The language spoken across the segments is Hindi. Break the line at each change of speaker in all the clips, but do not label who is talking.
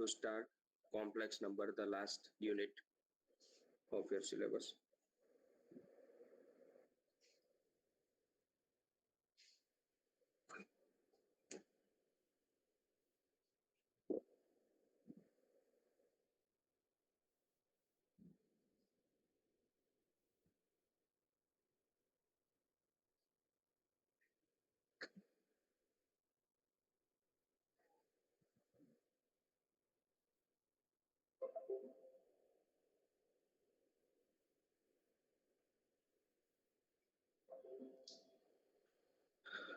to start complex number, the last unit of your syllabus.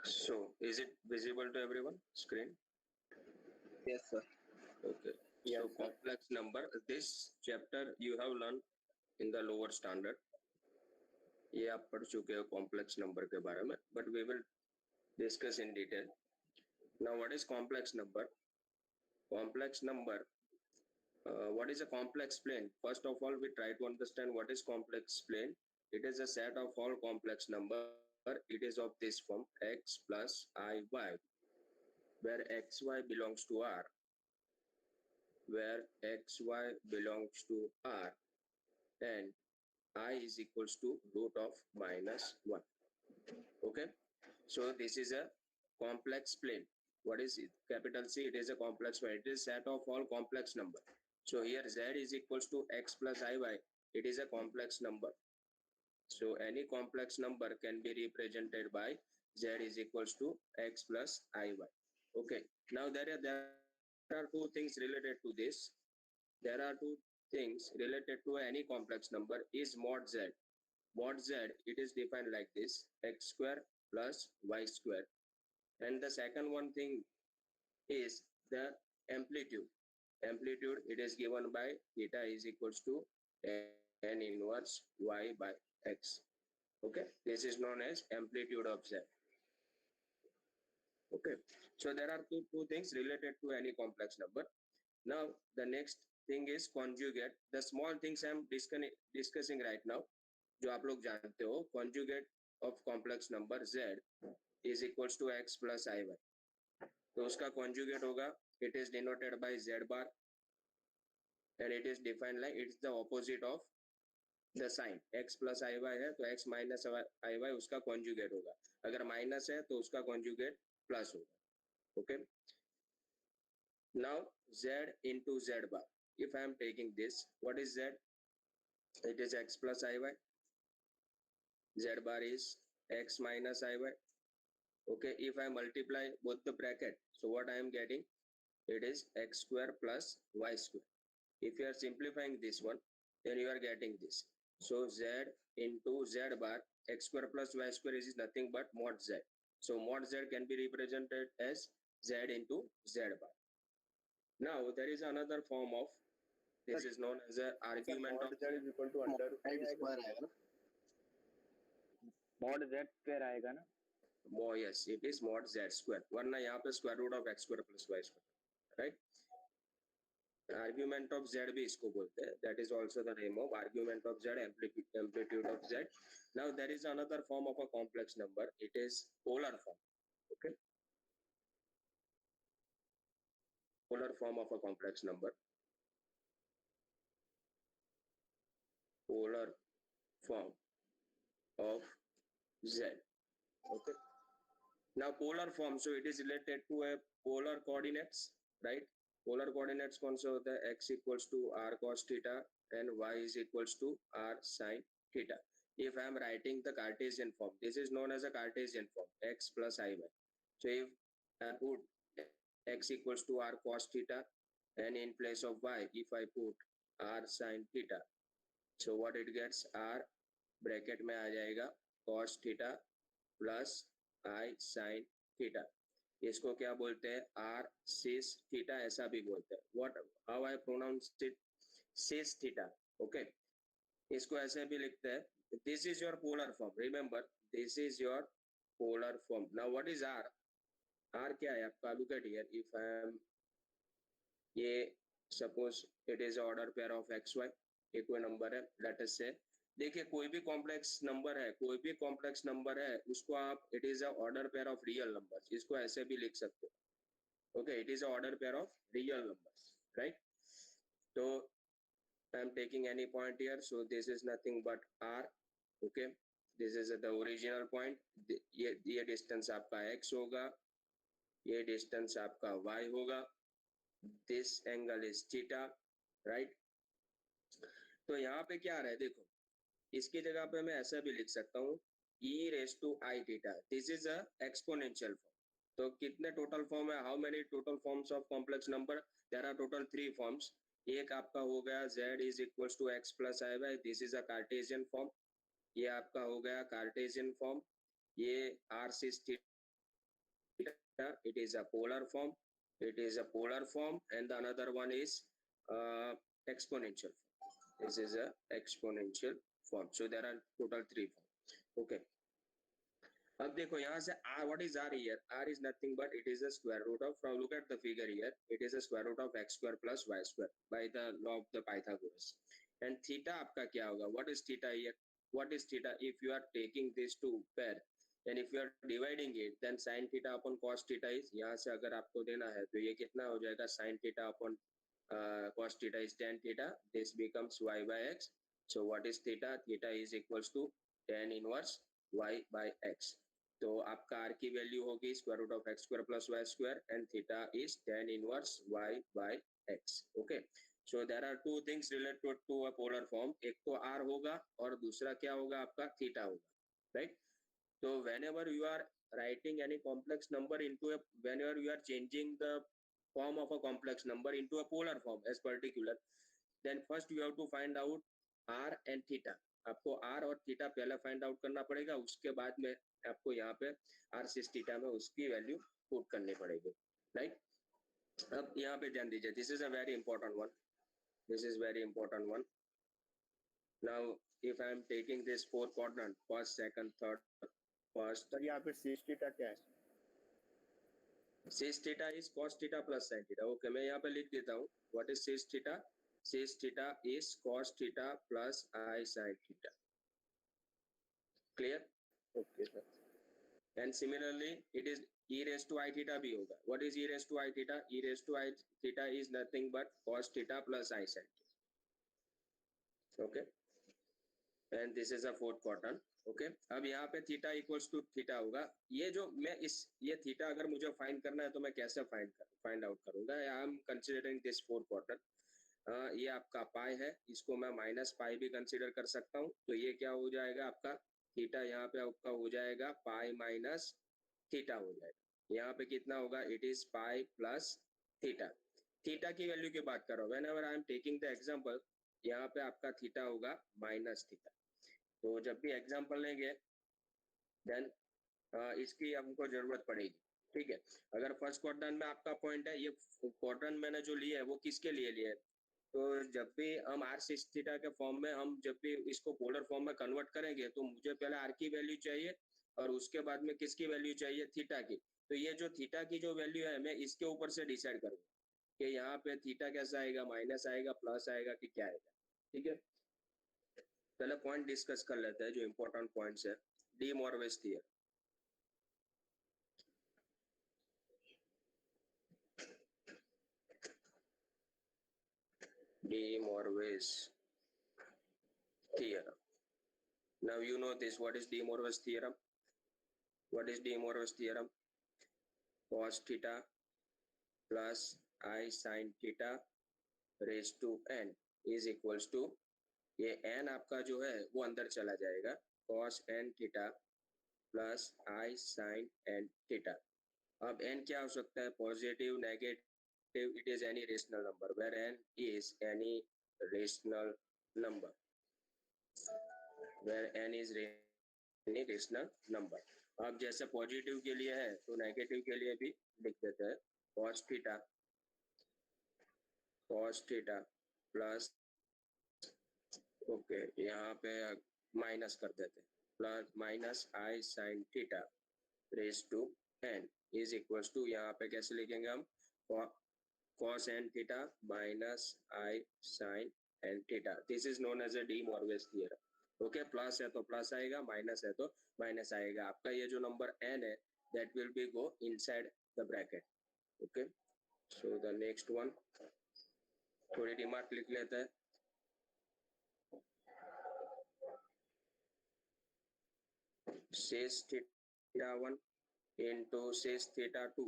So is it visible to everyone? Screen?
Yes, sir.
Okay.
Yes,
So
sir.
complex number, this chapter you have learned in the lower standard. ये आप पढ़ चुके हो complex number के बारे में, but we will discuss in detail. Now what is complex number? Complex number, what is a complex plane? First of all, we try to understand what is complex plane. It is a set of all complex number. It is of this form, x plus iy, where xy belongs to R, where xy belongs to R, and I is equals to root of minus 1. Okay, so this is a complex plane. What is it? Capital C, it is a complex plane. It is set of all complex number. So here z is equals to x plus iy. It is a complex number. So any complex number can be represented by z is equals to x plus iy. Okay, now there are two things related to this. There are two things related to any complex number is mod z. Mod z, it is defined like this, x square plus y square. And the second one thing is the amplitude. Amplitude, it is given by theta is equals to tan inverse y by x. Okay, this is known as amplitude of z. Okay, so there are two things related to any complex number. Now the next thing is conjugate. The small things I am discussing right now, जो आप लोग जानते हो, conjugate of complex number z is equals to x plus iy. तो उसका conjugate होगा, it is denoted by z bar, and it is defined like it's the opposite of the sign. x plus iy है तो x minus iy उसका conjugate होगा. अगर minus है तो उसका conjugate plus होगा. Okay. Now z into z bar. If I am taking this, what is z? It is x plus iy. Z bar is x minus iy. Okay, if I multiply both the bracket, so what I am getting? It is x square plus y square. If you are simplifying this one, then you are getting this. So z into z bar, x square plus y square is nothing but mod z. So mod z can be represented as z into z bar. Now there is another form of this is known as an argument of
z is equal to under square आएगा ना? mod z square आएगा ना?
Oh yes, it is mod z square. वरना यहाँ पे square root of x square plus y square, right? Argument of z भी इसको बोलते हैं. That is also the name of argument of z, amplitude of z. Now there is another form of a complex number. It is polar form. Okay. Polar form of a complex number. Polar form of z. Okay. Now polar form, so it is related to a polar coordinates, right? Polar coordinates कौन से होता है? X equals to r cos theta and y is equals to r sin theta. If I am writing the Cartesian form, this is known as a Cartesian form, x plus iy. So if I put x equals to r cos theta and in place of y, if I put r sin theta, so what it gets? r bracket में आ जाएगा cos theta plus i sin theta. इसको क्या बोलते हैं? r cis theta ऐसा भी बोलते हैं. What how I pronounce it? Cis theta. Okay. इसको ऐसे भी लिखते हैं. This is your polar form. Remember, this is your polar form. Now what is r? r क्या है आपका? Look at here. If I am ये suppose it is order pair of xy, एक कोई नंबर है, let us say. देखिए कोई भी कॉम्प्लेक्स नंबर है, कोई भी कॉम्प्लेक्स नंबर है, उसको आप it is a order pair of real numbers, इसको ऐसे भी लिख सकते हो. Okay, it is a order pair of real numbers. right? So I'm taking any point here, so this is nothing but r. Okay, this is the original point. ये distance आपका x होगा, ये distance आपका y होगा, this angle is theta, right? तो यहाँ पे क्या आ रहा है देखो, इसकी जगह पे मैं ऐसा भी लिख सकता हूँ e raised to I theta. This is a exponential form. तो कितने टोटल फॉर्म है, how many total forms of complex number, there are total 3 forms. एक आपका हो गया z is equals to x plus i y, this is a Cartesian form. ये आपका हो गया कार्टेशियन फॉर्म. ये r cis theta, it is a polar form, it is a polar form, and the another one is exponential form. This is a exponential form. So there are total 3 forms. Okay, अब देखो यहाँ से r, what is r here? R is nothing but it is a square root of, from look at the figure here, it is a square root of x square plus y square by the law of the Pythagoras. And theta आपका क्या होगा? What is theta here? What is theta? If you are taking these two pair and if you are dividing it, then sin theta upon cos theta is, यहाँ से अगर आपको देना है तो ये कितना हो जाएगा? sin theta upon cos theta is tan theta. This becomes y by x. So what is theta? Theta is equals to tan inverse y by x. तो आपका r की वैल्यू होगी square root of x square plus y square, and theta is tan inverse y by x. Okay, so there are two things related to a polar form. एक तो r होगा और दूसरा क्या होगा? आपका थीटा होगा, right? So whenever you are writing any complex number into a, whenever you are changing the form of a complex number into a polar form as particular, then first you have to find out r and theta. आपको r और थीटा पहले फाइंड आउट करना पड़ेगा, उसके बाद में आपको यहाँ पे r सिस थीटा में उसकी वैल्यू पुट करनी पड़ेगी, राइट? अब यहाँ पे ध्यान दीजिए, this is a very important one, this is very important one. Now if I am taking this 4 quadrant, first, second, third, first.
Sir यहाँ पे सिस थीटा क्या है?
Sis theta is cos theta plus sin theta. Okay, मैं यहाँ पे लिख देता हूँ. What is sis theta? Sis theta is cos theta plus I sin theta. Clear?
Okay sir.
And similarly, it is e raised to I theta भी होगा. What is e raised to I theta? E raised to I theta is nothing but cos theta plus I sin theta. Okay. And this is a fourth quadrant. Okay, अब यहाँ पे थीटा इक्वल्स टू थीटा होगा. ये जो मैं ये थीटा अगर मुझे फाइंड करना है तो मैं कैसे फाइंड आउट करूंगा? I am considering this 4 quarter. ये आपका पाई है, इसको मैं माइनस पाई भी कंसीडर कर सकता हूँ. तो ये क्या हो जाएगा? आपका थीटा यहाँ पे आपका हो जाएगा पाई माइनस थीटा हो जाएगा. यहाँ पे कितना होगा? It is pi plus theta. Theta की वैल्यू की बात करो, when ever I am taking the example, यहाँ पे आपका थीटा होगा माइनस थीटा. तो जब भी एग्जाम्पल लेंगे देन इसकी हमको जरूरत पड़ेगी, ठीक है? अगर फर्स्ट क्वाड्रेंट में आपका पॉइंट है, ये क्वाड्रेंट मैंने जो लिया है वो किसके लिए लिया है? तो जब भी हम r सिस थीटा के फॉर्म में, हम जब भी इसको पोलर फॉर्म में कन्वर्ट करेंगे तो मुझे पहले r की वैल्यू चाहिए और उसके बाद में किसकी वैल्यू चाहिए? थीटा की. तो ये जो थीटा की जो वैल्यू है, मैं इसके ऊपर से डिसाइड करूंगा कि यहाँ पे थीटा कैसा आएगा, माइनस आएगा, प्लस आएगा कि क्या आएगा, ठीक है? पहले पॉइंट डिस्कस कर लेते हैं जो इंपॉर्टेंट पॉइंट्स है. De Moivre's theorem. De Moivre's theorem. Now you know this. What is De Moivre's theorem? What is De Moivre's theorem? Cos theta plus I sin theta raised to n is equals to, ये n आपका जो है वो अंदर चला जाएगा, cos n theta plus I sin n theta. अब n क्या हो सकता है? Positive, negative, it is any rational number, where n is any rational number, where n is any rational number. अब जैसे पॉजिटिव के लिए है तो नेगेटिव के लिए भी लिख देते हैं cos theta प्लस, ओके, यहाँ पे माइनस कर देते हैं, plus minus I sin theta raised to n is equals to, यहाँ पे कैसे लिखेंगे हम? cos n theta minus I sin n theta. This is known as a De Moivre's theorem. Okay, plus है तो प्लस आएगा, माइनस है तो माइनस आएगा. आपका ये जो नंबर n है, that will be go inside the bracket. Okay, so the next one, थोड़ी रिमार्क लिख लेते हैं। Cis theta 1 into cis theta 2,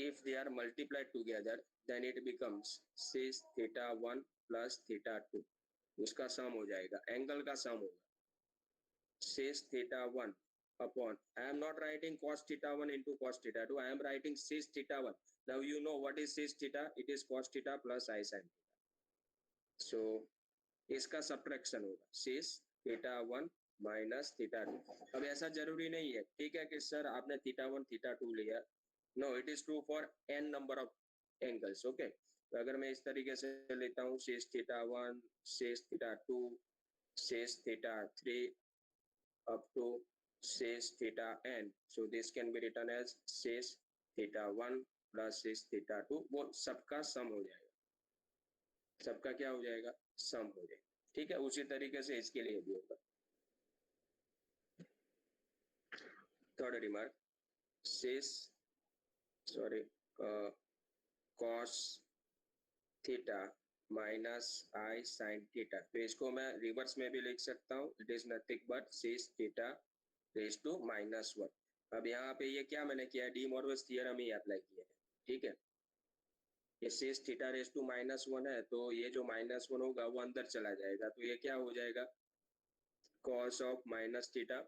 if they are multiplied together then it becomes cis theta 1 plus theta 2, उसका सम हो जाएगा, एंगल का सम होगा cis theta 1 upon, I am not writing cos theta 1 into cos theta 2, I am writing cis theta 1. Now you know what is cis theta, it is cos theta plus I sin theta. So इसका सब्ट्रैक्शन होगा सेस थीटा 1 माइनस थीटा 2. अब ऐसा जरूरी नहीं है, ठीक है कि सर आपने थीटा 1 थीटा 2 लिया, no it is true for n number of angles. Okay, तो अगर मैं इस तरीके से लेता हूँ sec theta 1 sec theta 2 sec theta 3 up to sec theta n, so this can be written as sec theta 1 plus sec theta 2, वो सबका सम हो जाएगा, सबका क्या हो जाएगा, सम हो जाएगा. ठीक है, उसी तरीके से इसके लिए भी होगा. Third remark, cis cos theta minus i sine theta, तो इसको मैं रिवर्स में भी लिख सकता हूँ, it is nothing but cis theta raise to -1. अब यहाँ पे ये क्या मैंने किया, डी मॉर्गन्स थ्योरम ही अप्लाई किया है. ठीक है, ये सेस थीटा रेज टू -1 है, तो ये जो -1 होगा वो अंदर चला जाएगा, तो ये क्या हो जाएगा, कॉस ऑफ माइनस थीटा,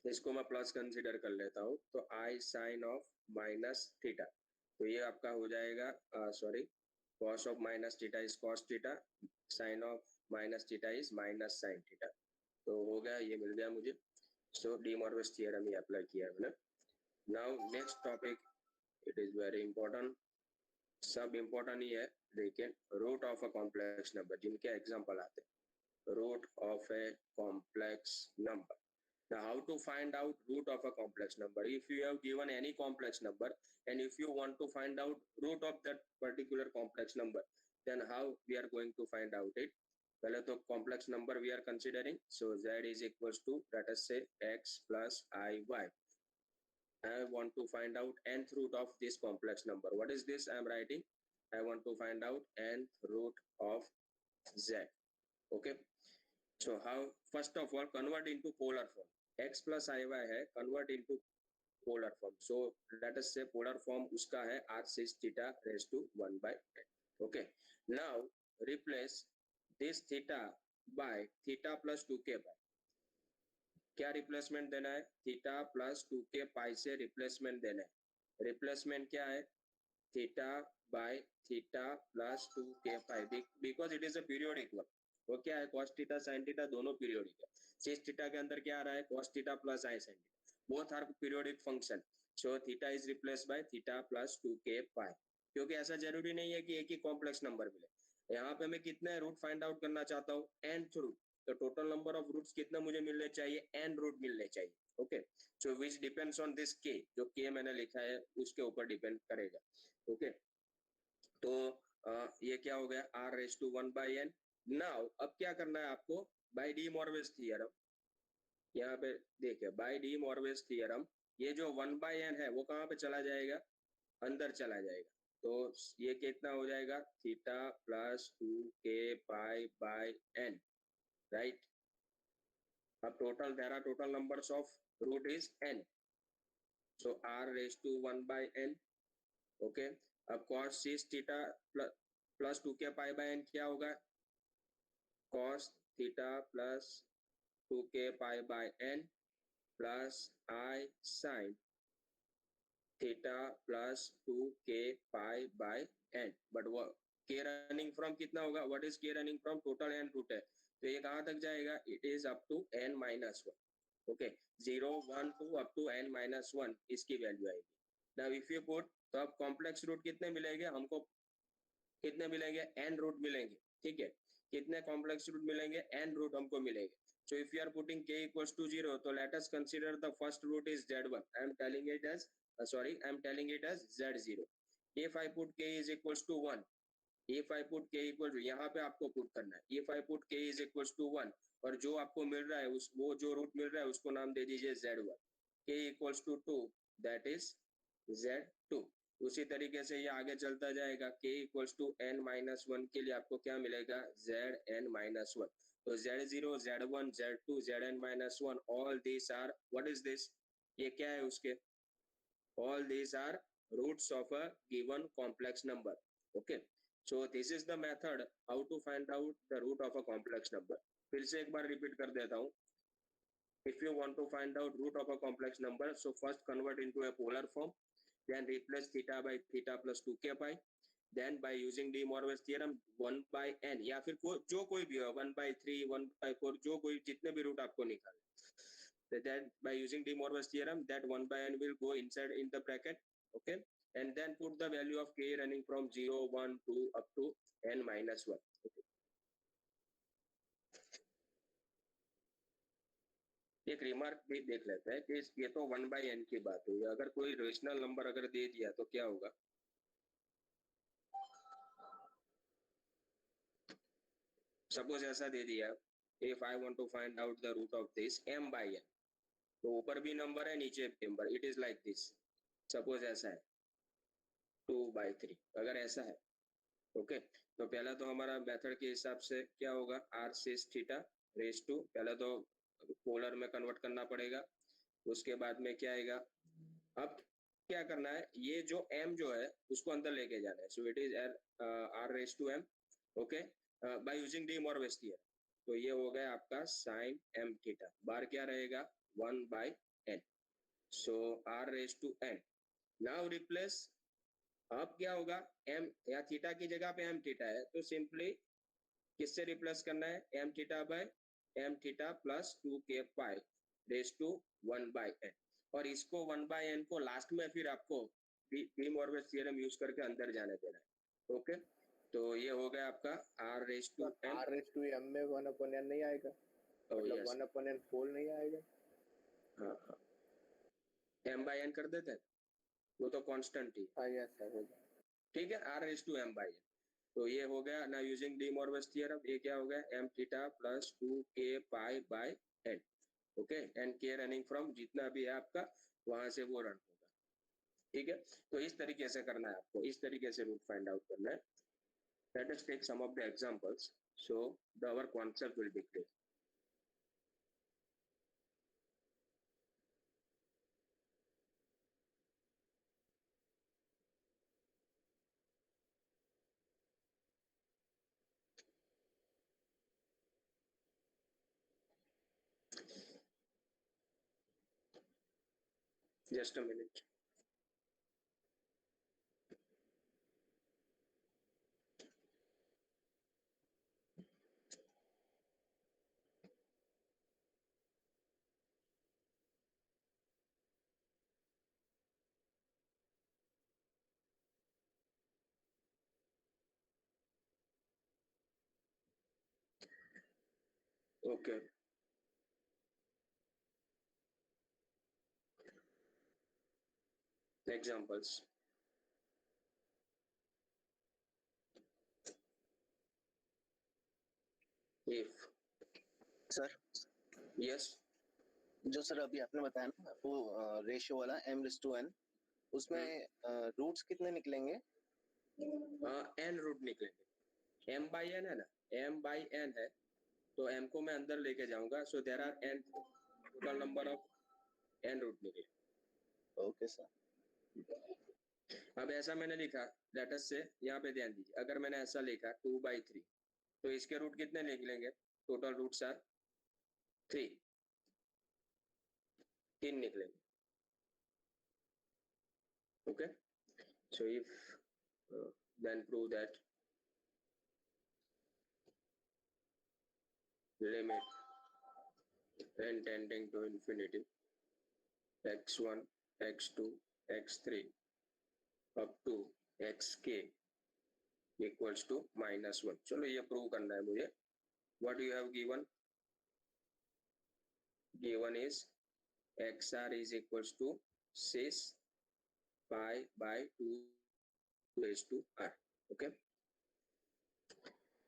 इसको मैं प्लस कंसीडर कर लेता हूँ, तो i sine of minus theta, तो ये आपका हो जाएगा cos of minus theta is cos theta, sine of minus theta is minus sine theta. तो हो गया, ये मिल गया मुझे. सो डी मॉर्गन्स थ्योरम ही अप्लाई किया है मैंने. Now next topic, it is very important, सब इंपॉर्टेंट ही है, लेकिन root of a complex number, जिनके एग्जाम्पल आते हैं, root of a complex number. Now, how to find out root of a complex number? If you have given any complex number and if you want to find out root of that particular complex number, then how we are going to find out it? पहले तो complex number we are considering. So z is equals to, let us say, x plus iy. I want to find out nth root of this complex number. What is this I am writing? I want to find out nth root of z. Okay. So how? First of all, convert into polar form. x plus iy है, convert into polar form. So let us say polar form उसका है r sec theta raised to 1 by n. Okay. Now replace this theta by theta plus 2k by. क्या रिप्लेसमेंट देना है, थीटा प्लस 2k पाई से रिप्लेसमेंट देना है. रिप्लेसमेंट क्या है, theta by theta plus 2k pi, because it is a periodic one. वो क्या है, cos थीटा sin थीटा दोनों पीरियोडिक है. सेस थीटा के अंदर क्या आ रहा है, cos theta plus i sin theta, both are periodic function. So theta is replaced by theta plus 2k pi, क्योंकि ऐसा जरूरी नहीं है कि एक ही कॉम्प्लेक्स नंबर मिले. यहाँ पे मैं कितने रूट फाइंड आउट करना चाहता हूँ, nth रूट, तो टोटल नंबर ऑफ रूट्स कितने मुझे मिलने चाहिए, n रूट मिलने चाहिए. Okay, so which depends on this k, जो k मैंने लिखा है उसके ऊपर डिपेंड करेगा. ओके, तो ये क्या हो गया, r raise to 1 by n. Now अब क्या करना है आपको, बाय डी मॉर्गन्स थ्योरम, यहाँ पे देखिए बाय डी मॉर्गन्स थ्योरम, ये जो 1 by n है वो कहाँ पे चला जाएगा, अंदर चला जाएगा. तो ये कितना हो जाएगा, theta plus 2k pi by n, right. अब total there are total numbers of root is n, so r raise to 1 by n. Okay, अब cos six theta plus 2k pi by n क्या होगा, cos theta plus 2k pi by n plus i sin theta plus 2k pi by n. But वो k रनिंग फ्रॉम कितना होगा, what is k running from, total n root है, तो ये कहाँ तक जाएगा, it is up to n minus 1. Okay, 0 1 2 up to n minus 1 इसकी वैल्यू आएगी. नाउ इफ यू पुट, तो अब कॉम्प्लेक्स रूट कितने मिलेंगे हमको, कितने मिलेंगे, n रूट मिलेंगे. ठीक है, कितने कॉम्प्लेक्स रूट मिलेंगे, n रूट हमको मिलेंगे. So if you are putting k equals to 0, so let us consider the first root is z1. I am telling it as z0. If I put k is equals to 1, if I put k equals to, यहाँ पे आपको पुट करना है, if I put k is equals to 1, और जो आपको मिल रहा है वो जो रूट मिल रहा है उसको नाम दे दीजिए z1. k equals to 2, that is z2. उसी तरीके से ये आगे चलता जाएगा, k equals to n minus one के लिए आपको क्या मिलेगा, zn माइनस वन। तो z0, z1, z2, zn minus one, all this are, what is this, ये क्या है उसके, all these are roots of a given complex number. Okay, so this is the method how to find out the root of a complex number. फिर से एक बार रिपीट कर देता हूँ. If you want to find out root of a complex number, so first convert into a polar form, then replace theta by theta plus 2k pi, then by using de Moivre's theorem 1 by n या फिर जो कोई भी हो, 1 by 3, 1 by 4, जो कोई जितने भी रूट आपको निकाले, that by using de Moivre's theorem that 1 by n will go inside in the bracket, okay, and then put the value of k running from 0, 1, 2 up to n minus 1. Okay. एक रिमार्क भी देख लेते हैं कि ये तो 1 by n की बात हुई, अगर कोई रेशनल नंबर अगर दे दिया तो क्या होगा. सपोज ऐसा दे दिया, if I want to find out the root of this m by n, तो ऊपर भी नंबर है नीचे भी number, it is like this. Suppose ऐसा है 2 by 3, अगर ऐसा है, ओके तो पहला तो हमारा मेथड के हिसाब से क्या होगा, r cis theta raise to, पहला तो पोलर में कन्वर्ट करना पड़ेगा, उसके बाद में क्या आएगा, अब क्या करना है, ये जो m जो है उसको अंदर लेके जाना है, so it is r raise to m, okay, by using De Moivre's theorem. तो ये हो गया आपका साइन m थीटा, बार क्या रहेगा 1 by n, so r raise to n. Now replace, अब क्या होगा, m या थीटा की जगह पे m थीटा है, तो सिंपली किससे रिप्लेस करना है, m theta by m theta plus 2k pi raise to 1 बाय n, और इसको 1 बाय n को लास्ट में फिर आपको डी मॉर्विस थ्योरम यूज करके अंदर जाने देना है. ओके, तो ये हो गया आपका r raise to m.
r raise to m में 1 upon n नहीं आएगा, मतलब 1 upon n होल नहीं आएगा.
हाँ हाँ, m by n कर देते हैं, वो तो कांस्टेंट ही.
हाँ यस सर,
ठीक है, r raise to m by n, तो ये हो गया ना यूजिंग डी मॉर्विस थ्योरम, ये क्या हो गया m theta plus 2k pi by n, okay, and k running from जितना भी है आपका वहां से वो रन होगा. ठीक है, तो इस तरीके से करना है आपको, इस तरीके से रूट फाइंड आउट करना है. Let us take some of the examples so the our concept will be clear. Just a minute. Okay. Examples. If.
Sir,
Yes.
जो सर अभी आपने बताया ना वो रेशियो वाला m/n, उसमें रूट्स कितने निकलेंगे?
n रूट निकलेंगे, m by n है ना, m by n है, तो m को मैं अंदर लेके जाऊंगा, so there are n total number of n root निकले.
Okay sir.
अब ऐसा मैंने लिखा, लेट अस से, यहाँ पे ध्यान दीजिए, अगर मैंने ऐसा लिखा 2 by 3, तो इसके रूट कितने निकलेंगे, टोटल रूट्स आर 3, 3 निकलेंगे. Okay, so if then prove that limit n tending to infinity x1 x2 x3 up to xk equals to -1. चलो ये प्रूव करना है मुझे. what you have given is xr is equals to 6 pi by 2 raised to r. Okay,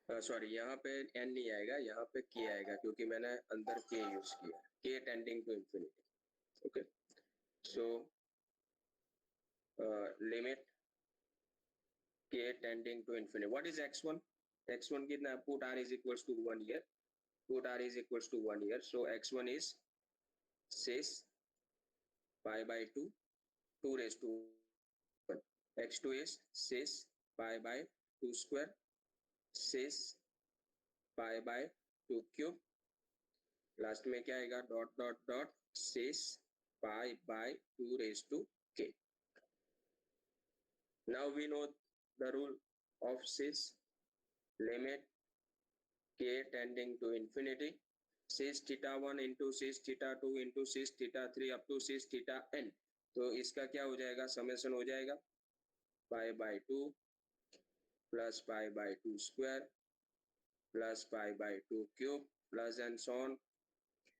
sorry यहाँ पे n नहीं आएगा, यहाँ पे k आएगा, क्योंकि मैंने अंदर k यूज किया, k tending to infinity. Okay, so limit k tending to infinity. What is x1? x1 कितना है? Put r is equals to 1 here. Put r is equals to 1 here. So x1 is cis pi by 2, 2 raised to 1. x2 is cis pi by 2 square, cis pi by 2 cube. Last में क्या आएगा? Dot dot dot cis pi by 2 raised to k. Now we know the rule of cis. Limit k tending to infinity. Cis theta 1 into cis theta 2 into cis theta 3 up to cis theta n. तो इसका क्या हो जाएगा? समेशन हो जाएगा pi by 2 plus pi by 2 square plus pi by 2 cube plus and so on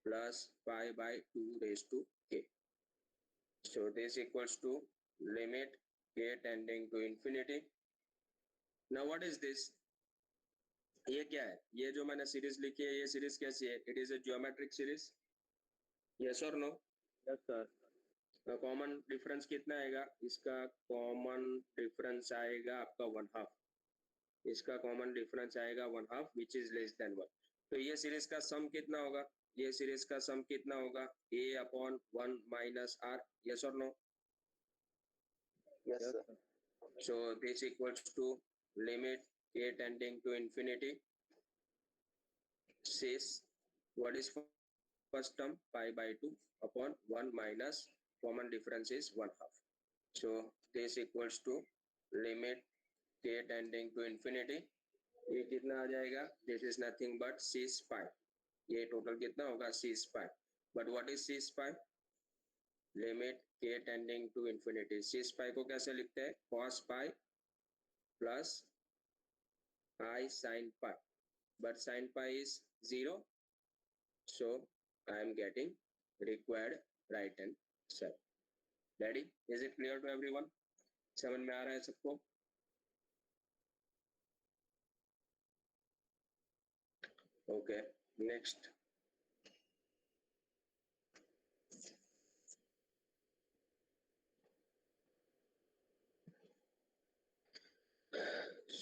plus pi by 2 raised to k. So this equals to limit k tending to infinity. Now what is this? ये क्या है? ये जो मैंने सीरीज लिखी है, ये सीरीज कैसी है? It is a geometric series. Yes और no?
Yes sir.
Common difference कितना आएगा? इसका कॉमन डिफरेंस आएगा आपका 1/2. इसका कॉमन डिफरेंस आएगा 1/2 विच इज लेस देन 1. तो ये सीरीज का सम कितना होगा? ये सीरीज का सम कितना होगा? a upon 1 minus r. Yes और no?
Yes sir.
So this equals to limit k tending to infinity. Cis, what is first term? Pi by 2 upon 1 minus common difference is 1/2. So this equals to limit k tending to infinity. ये कितना आ जाएगा? This is nothing but cis pi. ये टोटल कितना होगा? cis pi. But what is cis pi? Limit k tending to infinity. cis pi को कैसे लिखते हैं? Cos pi plus I sin pi. But sin pi is 0. So I am getting required right hand side. Ready? Is it clear to everyone? समझ में आ रहा है सबको? Okay. Next.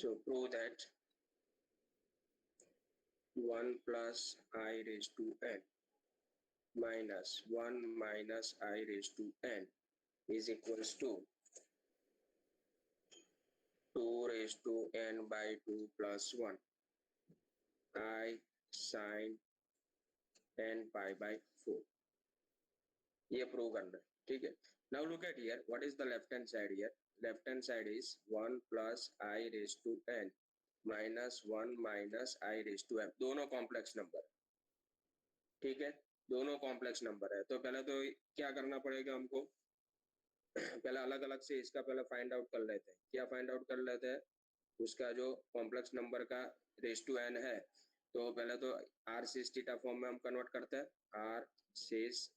So prove that 1 plus I raised to n minus 1 minus I raised to n is equals to 2 raised to n by 2 plus 1 I sin n pi by 4. ये प्रूव करना है. ठीक है. Now look at here. What is the left hand side here? Left hand side is 1 plus I raised to n minus 1 minus I raised to m. दोनों कॉम्प्लेक्स नंबर. ठीक है. दोनों कॉम्प्लेक्स नंबर है. तो पहले तो क्या करना पड़ेगा हमको? पहले अलग अलग से इसका पहले फाइंड आउट कर लेते हैं. क्या फाइंड आउट कर लेते हैं? उसका जो कॉम्प्लेक्स नंबर का रेस टू n है, तो पहले तो r सिस थीटा फॉर्म में हम कन्वर्ट करते हैं. r cis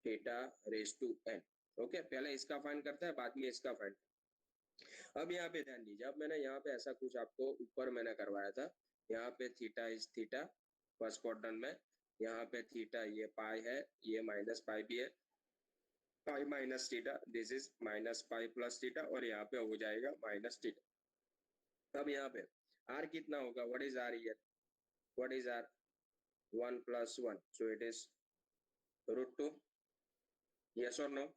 theta raise to n. Okay. पहले इसका फाइंड करते हैं, बाद में इसका फाइंड. अब यहाँ पे ध्यान दीजिए. अब मैंने यहाँ पे ऐसा कुछ आपको ऊपर मैंने करवाया था. यहाँ पे theta is theta first quadrant में. यहाँ पे थीटा ये पाई है, ये माइनस पाई भी है. Pi minus theta, this is minus pi plus theta, और यहाँ पे हो जाएगा माइनस थीटा. अब यहाँ पे r कितना होगा? What is r here? What is r? 1 plus 1. So it is √2. Yes or no?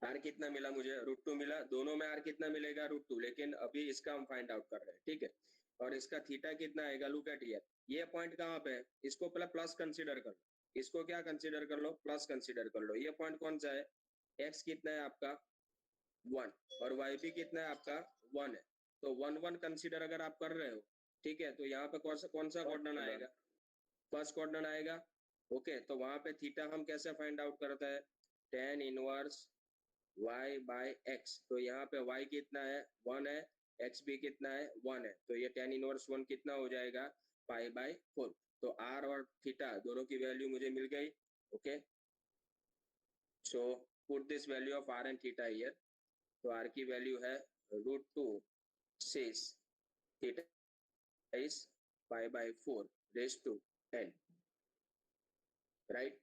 r कितना मिला मुझे? √2 मिला. दोनों में r कितना मिलेगा? √2. लेकिन अभी इसका हम फाइंड आउट कर रहे हैं. ठीक है. और इसका थीटा कितना आएगा? Look at here. ये पॉइंट कहाँ पे है? इसको पहले प्लस कंसीडर कर लो. इसको क्या कंसीडर कर लो? प्लस कंसीडर कर लो. ये पॉइंट कौन सा है? x कितना है आपका? 1. और y भी कितना है आपका? 1 है. तो 1 1 कंसीडर अगर आप कर रहे हो, ठीक है, तो यहाँ पे कौन सा क्वाड्रेंट आएगा? फर्स्ट क्वाड्रेंट आएगा. ओके. तो वहां पे थीटा हम कैसे फाइंड आउट करते हैं? tan inverse y by x. तो यहाँ पे y कितना है? 1 है. x भी कितना है? 1 है. तो ये tan इनवर्स 1 कितना हो जाएगा? Pi by 4. तो r और थीटा दोनों की वैल्यू मुझे मिल गई. Okay. So put this value of r and theta here. तो r की वैल्यू है √2 6 theta is pi by 4 raised to n. Right.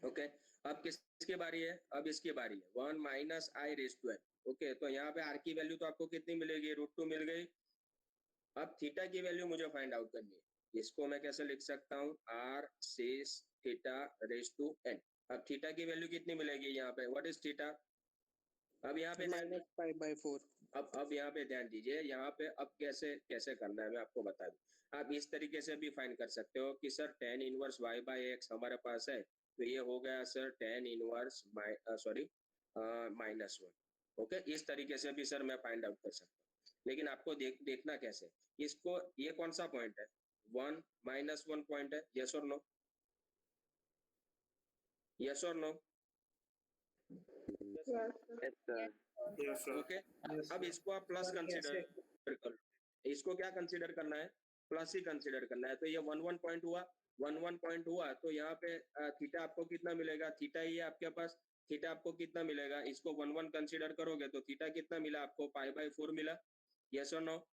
Okay. अब किसकी बारी है? अब इसकी बारी है. 1 minus I raised to n. Okay, तो यहाँ पे आर की वैल्यू तो आपको कितनी मिलेगी, √2 मिल गई। अब थीटा की वैल्यू मुझे फाइंड आउट करनी है। इसको मैं कैसे लिख सकता हूँ, r cis theta raise to n। अब थीटा की वैल्यू कितनी मिलेगी यहाँ पे, व्हाट इज थीटा। अब यहाँ पे
-π/4।
अब यहाँ पे ध्यान दीजिए, यहाँ पे अब कैसे कैसे करना है मैं आपको बता दूं। आप इस तरीके से भी फाइंड कर सकते हो कि सर tan इनवर्स y/x हमारे पास है, तो ये हो गया सर tan इनवर्स -1। ओके, इस तरीके से भी सर मैं फाइंड आउट कर सकता हूँ, लेकिन आपको देखना कैसे, इसको ये कौन सा पॉइंट है, 1 -1 पॉइंट है, यस और नो, यस और नो। ओके, अब इसको आप प्लस कंसीडर कर, इसको क्या कंसीडर करना है, प्लस ही कंसीडर करना है। तो ये 1 पॉइंट हुआ, 1 पॉइंट हुआ, तो यहाँ पे थीटा आपको कितना मिलेगा, थीटा ही है आपके पास, थीटा आपको कितना मिलेगा, इसको 1 कंसीडर करोगे तो थीटा कितना मिला आपको, π/4 मिला, यस और नो।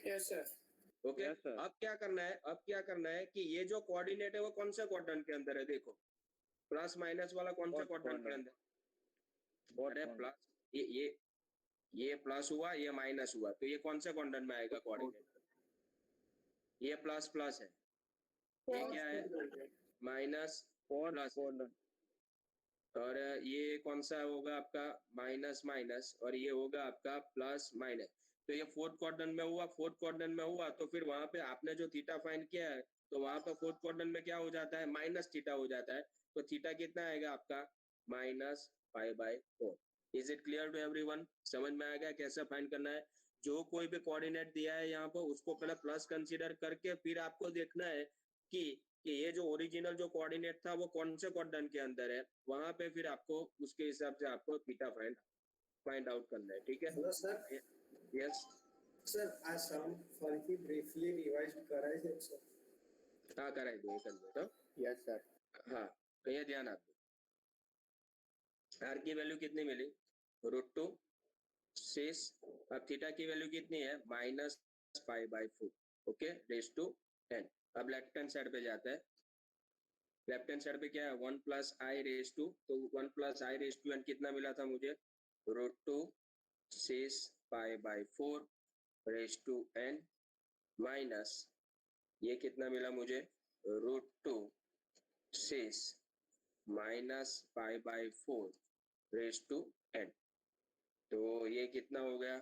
Yes sir.
ओके, अब क्या करना है, अब क्या करना है कि ये जो कोऑर्डिनेट है वो कौन से क्वाड्रेंट के अंदर है, देखो प्लस माइनस वाला कौन से क्वाड्रेंट के अंदर, अरे प्लस, ये प्लस हुआ, ये माइनस हुआ, तो ये कौन से क्वाड्रेंट में आएगा कोऑर्डिनेट, ये प्लस प्लस है, ये क्या है माइनस प्लस, और ये कौन सा होगा आपका माइनस माइनस, और ये होगा आपका प्लस माइनस। तो ये फोर्थ क्वाड्रेंट में हुआ, फोर्थ क्वाड्रेंट में हुआ, तो फिर वहां पे आपने जो थीटा फाइंड किया है, तो वहां पे फोर्थ क्वाड्रेंट में क्या हो जाता है, माइनस थीटा हो जाता है। तो थीटा कितना आएगा आपका -π/4। Is it clear to everyone, समझ में आ गया कैसे फाइंड करना है। जो कोई भी कोऑर्डिनेट दिया है यहाँ पर उसको पहले प्लस कंसीडर करके फिर आपको देखना है कि ये जो ओरिजिनल जो कोऑर्डिनेट था वो कौन से क्वाड्रेंट के अंदर है, वहां पे फिर आपको उसके हिसाब से आपको थीटा फाइंड आउट करना है, ठीक है।
Hello sir.
यस
सर आज शाम फर्की ब्रीफली रिवाइज कराए थे सर।
हाँ कराई दो, कर दो तो
यस सर।
हाँ, तो ये ध्यान आप आर की वैल्यू कितनी मिली, √2 6। अब थीटा की वैल्यू कितनी है, -π/4, ओके, रेज टू n। अब लेफ्ट हैंड साइड पे जाता है, लेफ्ट हैंड साइड पे क्या है, 1 + i रेज टू, तो 1 + i रेज टू n कितना मिला था मुझे, √2 6π/4 रेज टू n माइनस ये कितना मिला मुझे, √2 6 -π/4 रेज टू n। तो ये कितना हो गया,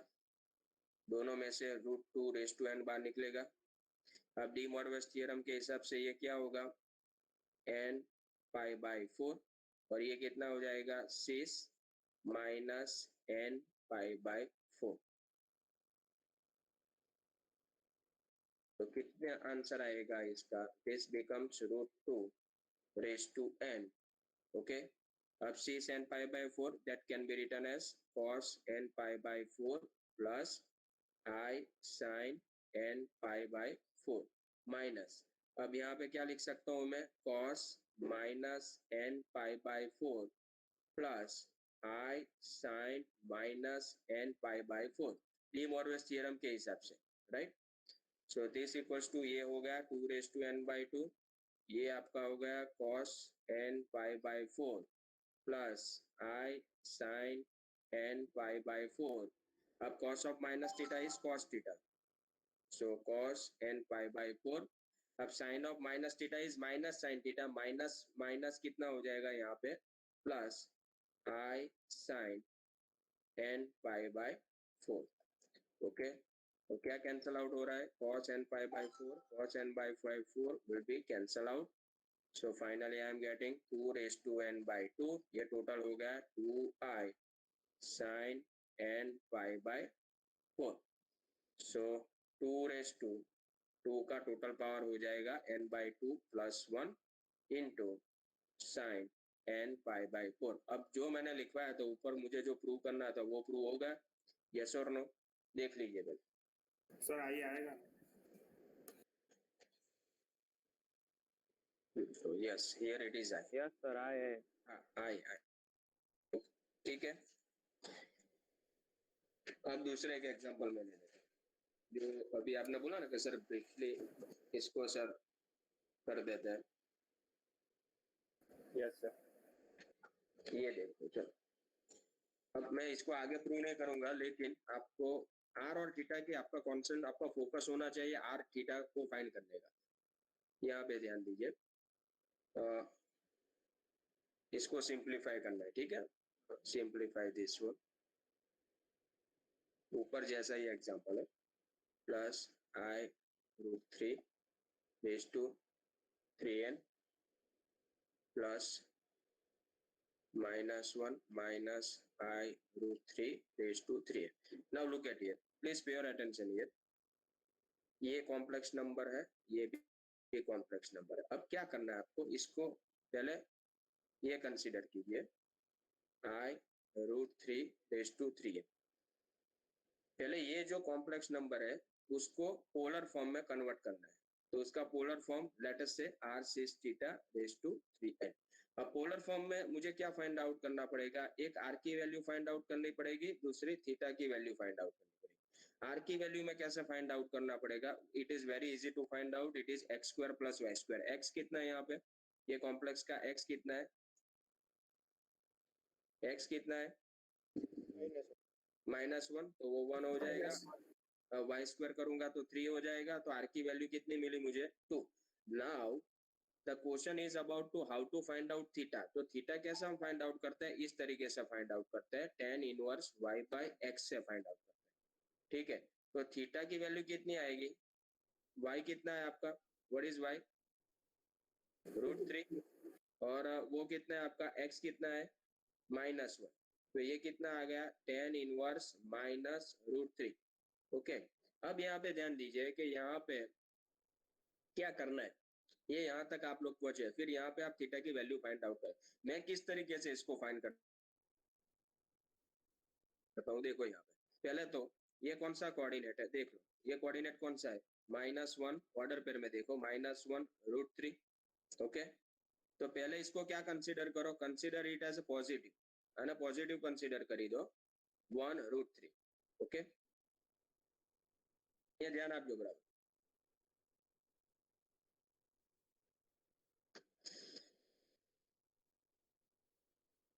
दोनों में से √2 रेज टू n बाहर निकलेगा। अब डी मॉर्गन थ्योरम के हिसाब से ये क्या होगा, n π/4, और ये कितना हो जाएगा 6 -n π/4। तो कितने आंसर आएगा इसका, this becomes √2 raise to n, okay. अब 6 n π/4 that can be written as cos n π/4 plus i sin n π/4 minus, अब यहाँ पे क्या लिख सकता हूँ मैं, cos -n π/4 plus i sin -n π/4 De Morgan theorem के हिसाब से, right. So this equals to, ये हो गया 2 रेज टू n/2, ये आपका हो गया cos n π/4 plus i sin n π/4। अब cos of minus theta is cos theta, so cos n π/4। अब sin of minus theta is minus sin theta, minus minus कितना हो जाएगा यहाँ पे, plus i sin n π/4, okay. तो क्या कैंसल आउट हो रहा है, cos n π/4, cos n/4 will be cancel out। So finally I am getting 2 raised to n/2, ये टोटल हो गया 2i sin n π/4। So 2 raised to 2 का टोटल पावर हो जाएगा n/2 + 1 इंटू sin n π/4। अब जो मैंने लिखवाया था ऊपर, मुझे जो प्रूव करना था वो प्रूव होगा, यस और नो, देख लीजिए भाई।
सर आई आएगा।
So yes, here it is I।
Yes sir आए।
हाँ आई, ठीक है। अब दूसरे के एग्जांपल में ले लेते हैं, जो अभी आपने बोला ना कि सर ब्रीफली इसको सर कर देते हैं।
Yes sir.
ये देखो चलो, अब मैं इसको आगे प्रूव नहीं करूंगा, लेकिन आपको आर और थीटा की आपका कॉन्सेंट, आपका फोकस होना चाहिए आर थीटा को फाइंड करने का। यहाँ पे ध्यान दीजिए, इसको सिंप्लीफाई करना है, ठीक है। सिंप्लीफाई दिस वन, ऊपर जैसा ही एग्जांपल है, plus I root 3 raise to 3n plus -1 minus I root 3 raised to 3n. Now look at here. Please pay your attention here. ये कॉम्प्लेक्स नंबर है, ये भी कॉम्प्लेक्स नंबर है। अब क्या करना है आपको, इसको पहले ये कंसीडर कीजिए, I root 3 raised to 3n। पहले ये जो कॉम्प्लेक्स नंबर है उसको पोलर फॉर्म में कन्वर्ट करना है, तो उसका पोलर फॉर्म लेट अस से r sin theta raise to 3n। अब पोलर फॉर्म में मुझे क्या फाइंड आउट करना पड़ेगा, एक r की वैल्यू फाइंड आउट करनी पड़ेगी, दूसरी थीटा की वैल्यू फाइंड आउट करनी पड़ेगी। r की वैल्यू में कैसे फाइंड आउट करना पड़ेगा, it is very easy to find out, it is x square plus y square. x कितना है यहाँ पे, ये कॉम्प्लेक्स का x कितना है, x कितना है -1, तो वो 1 हो जाएगा। y स्क्वायर करूंगा तो 3 हो जाएगा, तो r की वैल्यू कितनी मिली मुझे 2। Now the question is about to how to find out theta. तो थीटा कैसे हम फाइंड आउट करते हैं, इस तरीके से फाइंड आउट करते हैं, tan inverse y by x से फाइंड आउट करते हैं, ठीक है। तो थीटा की वैल्यू कितनी आएगी, y कितना है आपका, व्हाट इज y √3, और वो कितना है आपका x कितना है -1, तो ये कितना आ गया tan इनवर्स -√3। ओके, अब यहाँ पे ध्यान दीजिए कि यहाँ पे क्या करना है, ये यहाँ तक आप लोग पहुंचे, फिर यहाँ पे आप थीटा की वैल्यू फाइंड आउट करें। मैं किस तरीके से इसको फाइंड करता हूँ, देखो यहाँ पे पहले तो ये कौन सा कोऑर्डिनेट है, देख लो ये कोऑर्डिनेट कौन सा है, -1, ऑर्डर पेयर में देखो -1 √3। ओके, तो पहले इसको क्या कंसीडर करो, consider it as a positive, है ना, पॉजिटिव कंसीडर करी दो 1 √3। ओके, ये ध्यान आप जो बराबर,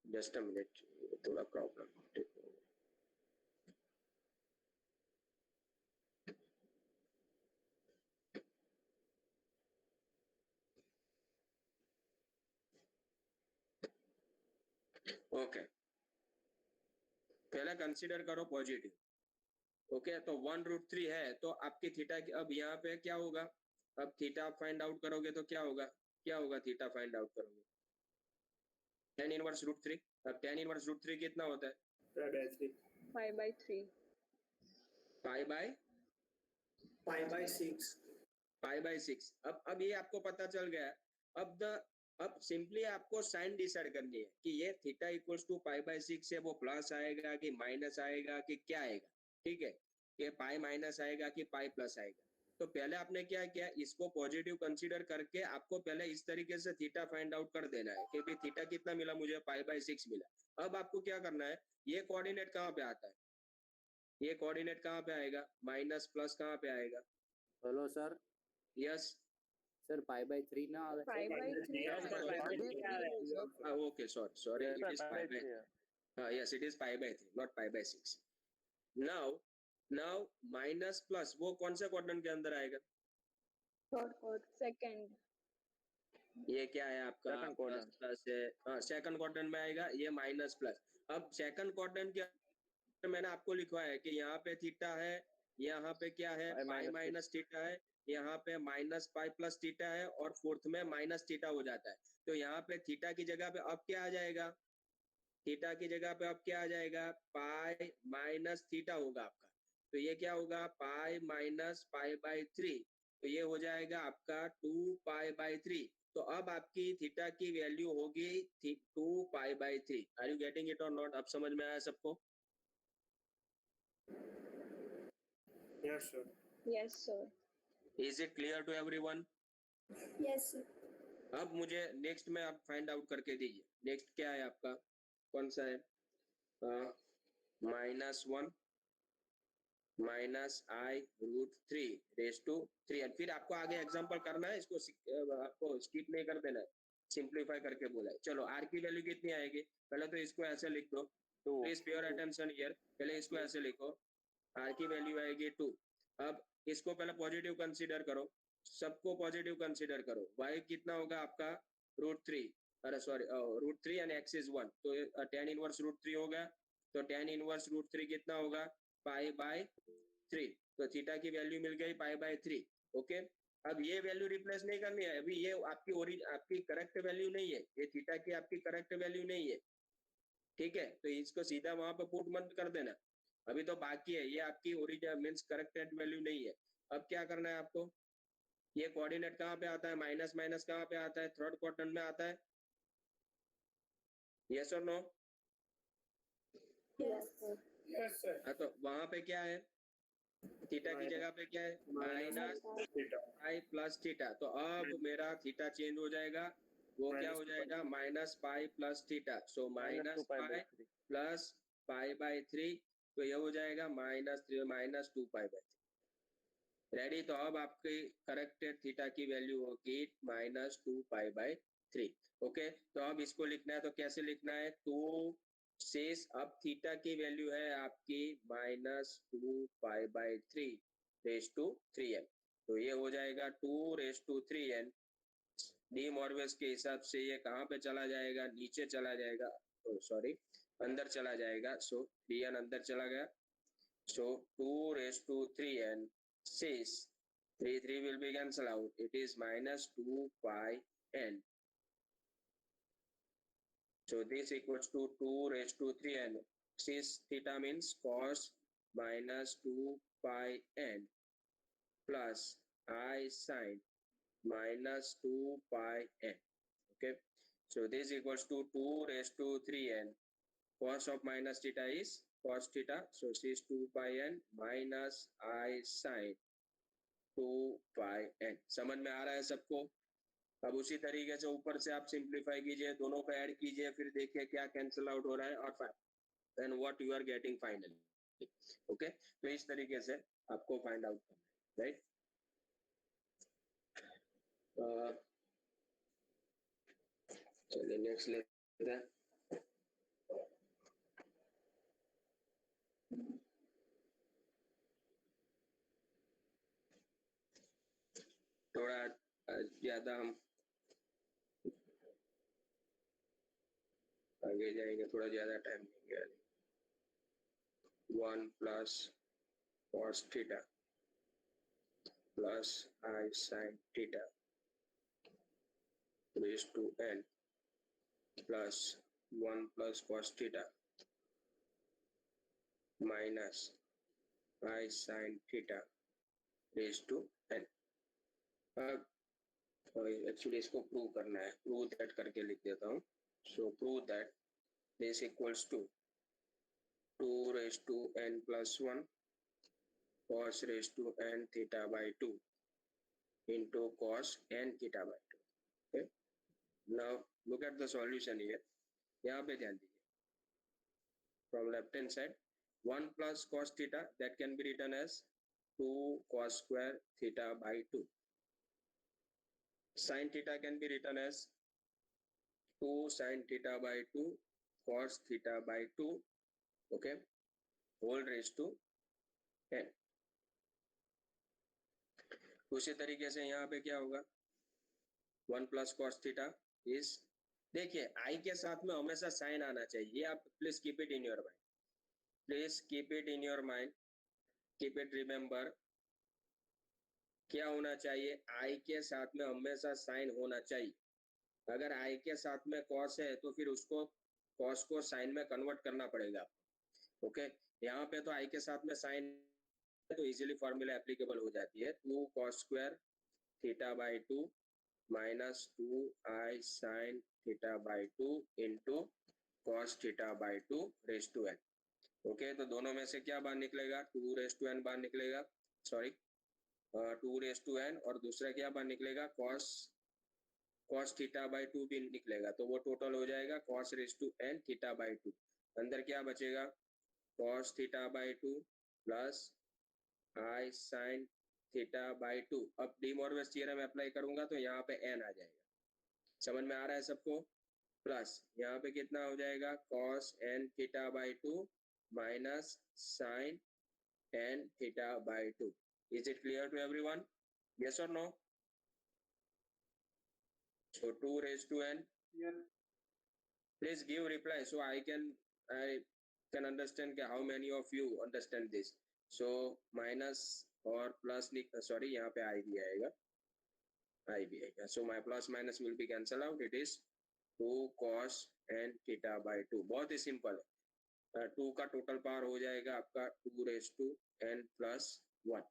जस्ट अ मिनट, थोड़ा प्रॉब्लम। ओके, पहले कंसीडर करो पॉजिटिव। ओके, तो 1 √3 है, तो आपकी थीटा की, अब यहाँ पे क्या होगा, अब थीटा आप फाइंड आउट करोगे तो क्या होगा, क्या होगा थीटा फाइंड आउट करोगे, tan इनवर्स √3। अब tan इनवर्स √3 कितना होता है,
π/3
π/6। अब ये आपको पता चल गया। अब सिंपली आपको साइन डिसाइड करनी है कि ये थीटा इक्वल्स टू π/6 है, वो प्लस आएगा कि माइनस आएगा कि क्या आएगा, ठीक है, ये पाई माइनस आएगा कि पाई प्लस आएगा। तो पहले आपने क्या किया, इसको पॉजिटिव कंसीडर करके आपको पहले इस तरीके से थीटा फाइंड आउट कर देना है कि थीटा कितना मिला मुझे, π/6 मिला। अब आपको क्या करना है, ये कोऑर्डिनेट कहाँ पे आता है, ये कोऑर्डिनेट कहाँ पे आएगा, माइनस प्लस कहाँ पे आएगा,
हेलो सर,
यस
सर π/3 ना आवे,
okay, sorry it is π/3, yes it is π/3 not π/6। Now minus plus वो कौन से क्वाड्रेंट के अंदर आएगा,
सेकंड,
ये क्या है आपका प्लस है, हाँ सेकंड क्वाड्रेंट में आएगा, ये माइनस प्लस। अब सेकंड क्वाड्रेंट के मैंने आपको लिखवा है कि यहाँ पे थीटा है, यहाँ पे क्या है पाई माइनस थीटा है, यहाँ पे माइनस पाई प्लस थीटा है, और फोर्थ में माइनस थीटा हो जाता है। तो यहाँ पे थीटा की जगह पे अब क्या आ जाएगा, थीटा की जगह पे अब क्या आ जाएगा, पाई माइनस थीटा होगा आपका, तो ये क्या होगा पाई माइनस π/3, तो ये हो जाएगा आपका 2π/3। तो अब आपकी थीटा की वैल्यू होगी 2π/3। Are you getting it or not, अब समझ में आया सबको,
Yes, sir.
Yes sir,
is it clear to everyone.
Yes
अब मुझे नेक्स्ट में आप फाइंड आउट करके दीजिए, नेक्स्ट क्या है आपका, कौन सा है, -1 -I√3 रेज टू 3, फिर आपको आगे एग्जांपल करना है, इसको आपको स्किप नहीं कर देना है, सिंप्लीफाई करके बोला है। चलो आर की वैल्यू कितनी आएगी, पहले तो इसको ऐसे लिख दो, please pay your attention here. पहले इसको ऐसे लिखो, r की वैल्यू आएगी 2। अब इसको पहले पॉजिटिव कंसीडर करो, सबको पॉजिटिव कंसीडर करो। y कितना होगा आपका √3, अरे सॉरी √3 एंड x इज 1, तो tan इनवर्स √3 होगा। तो tan इनवर्स √3 कितना होगा π/3। तो थीटा की वैल्यू मिल गई π/3। ओके, अब ये वैल्यू रिप्लेस नहीं करनी है, अभी ये आपकी करेक्ट वैल्यू नहीं है, ये थीटा की आपकी करेक्ट वैल्यू नहीं है, ठीक है। तो इसको सीधा वहां पे पुट मत कर देना, अभी तो बाकी है, ये आपकी ओरिजिनल मींस करेक्टेड वैल्यू नहीं है। अब क्या करना है आपको, ये कोऑर्डिनेट कहाँ पे आता है, माइनस माइनस कहाँ पे आता है, थर्ड क्वाड्रेंट में आता है, यस और no?
Yes, sir.
Yes, sir.
हाँ, तो वहां पे क्या है, थीटा की जगह पे क्या है माइनस पाई प्लस थीटा। तो अब मेरा थीटा चेंज हो जाएगा, वो क्या हो जाएगा minus pi plus theta. So minus pi plus π/3, तो ये हो जाएगा -2π/3। रेडी? तो अब आपकी करेक्टेड थीटा की वैल्यू होगी -2π/3। ओके, तो अब इसको लिखना है, तो कैसे लिखना है, 2 शेष, अब थीटा की वैल्यू है आपकी -2π/3 रेज टू 3n। तो ये हो जाएगा 2 raise to 3n। De Morgan के हिसाब से ये कहाँ पे चला जाएगा, नीचे चला जाएगा, सॉरी अंदर चला जाएगा। सो 3n अंदर चला गया, सो 2 raise to 3n 6, 3 will be cancel out, it is -2πn। So this equals to 2 raised to 3n, 6 theta means cos -2πn plus I sin -2πn। Okay, so this equals to 2 raised to 3n, cos of minus theta is cos theta, so 6 2πn minus I sin 2πn। समझ में आ रहा है सबको? अब उसी तरीके से ऊपर से आप सिंप्लीफाई कीजिए, दोनों को ऐड कीजिए, फिर देखिए क्या कैंसिल आउट हो रहा है और then what you are getting finally. Okay, तो इस तरीके से आपको फाइंड आउट करना है, राइट? चलिए नेक्स्ट लेते हैं। थोड़ा ज्यादा हम आगे जाएंगे, थोड़ा ज्यादा टाइम लेंगे। 1 plus cos theta plus I sin theta raise to n plus 1 plus cos theta minus I sin theta raise to n। अब एक्चुअली इसको प्रूव करना है, प्रूव दैट करके लिख देता हूँ। So prove that this equals to 2 raised to n plus 1 cos raised to n theta by 2 into cos n theta by 2। Okay, now look at the solution here। यहाँ पे ध्यान दीजिए, from left hand side 1 plus cos theta that can be written as 2 cos square theta by 2। sin theta can be written as 2 sin theta by 2 cos theta by 2, okay, whole raised to n। उसी तरीके से यहाँ पे क्या होगा, 1 प्लस cos थीटा इज, देखिए i के साथ में हमेशा साइन आना चाहिए, आप please keep it in your mind, please keep it in your mind, keep it remember. क्या होना चाहिए, i के साथ में हमेशा साइन होना चाहिए। अगर i के साथ में cos है तो फिर उसको cos को साइन में कन्वर्ट करना पड़ेगा। ओके, यहाँ पे तो i के साथ में साइन तो इजीली फॉर्मूला एप्लीकेबल हो जाती है, 2 cos square theta by 2 minus 2 I sin theta by 2 into cos theta by 2 raise to n। Okay, तो दोनों में से क्या बाहर निकलेगा, 2 रेज टू n बाहर निकलेगा, सॉरी 2 रेज टू n, और दूसरा क्या बाहर निकलेगा, cos थीटा बाई 2 भी निकलेगा, तो वो टोटल हो जाएगा cos raise to n theta by 2। अंदर क्या बचेगा, cos theta by 2 plus I sin theta by 2। अब डी मॉर्गन थ्योरम अप्लाई करूंगा तो यहाँ पे n आ जाएगा। समझ में आ रहा है सबको? प्लस यहाँ पे कितना हो जाएगा cos n theta by 2 minus sin n theta by 2. Is it clear to everyone? Yes or no? So 2 raised to n.
Yes.
Please give reply so I can understand how many of you understand this. So minus और plus sorry यहाँ पे I भी आएगा. So my plus minus will be cancel out. It is 2 cos n theta by 2. बहुत ही simple है. 2 का total power हो जाएगा आपका 2 raised to n plus 1.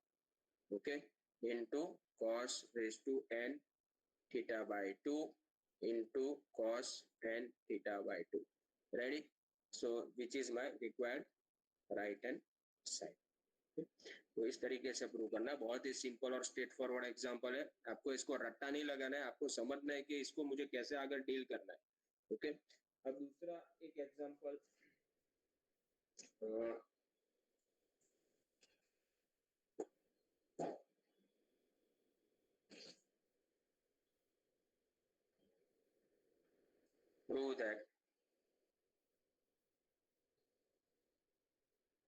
Okay, into cos raised to n theta by 2 into cos n theta by 2. Ready? So which is my required right hand side. तो इस तरीके से प्रूव करना है. बहुत ही सिंपल और स्ट्रेट फॉरवर्ड एग्जांपल है. आपको इसको रट्टा नहीं लगाना है, आपको समझना है कि इसको मुझे कैसे आगे डील करना है. ओके, अब दूसरा एक एग्जांपल प्रूव दैट.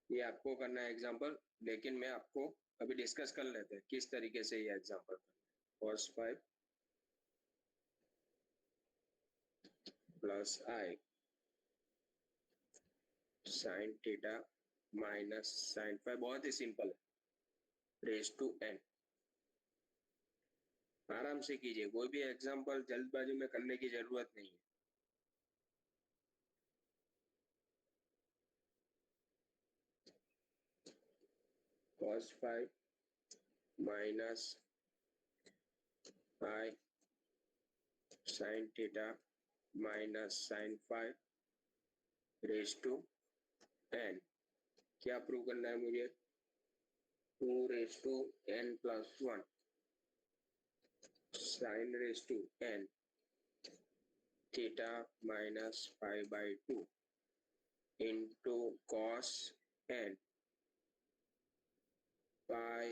ये आपको करना है एग्जांपल, लेकिन मैं आपको अभी डिस्कस कर लेते हैं किस तरीके से ये example cos 5 plus i sin theta minus sin 5. बहुत ही सिंपल है. Raise to n. आराम से कीजिए, कोई भी एग्जांपल जल्दबाजी में करने की जरूरत नहीं है. cos 5 minus I sin theta minus sin 5 raised to n. क्या प्रूव करना है मुझे? 2 raised to n plus 1 sin raised to n theta minus 5 by 2 into cos n pi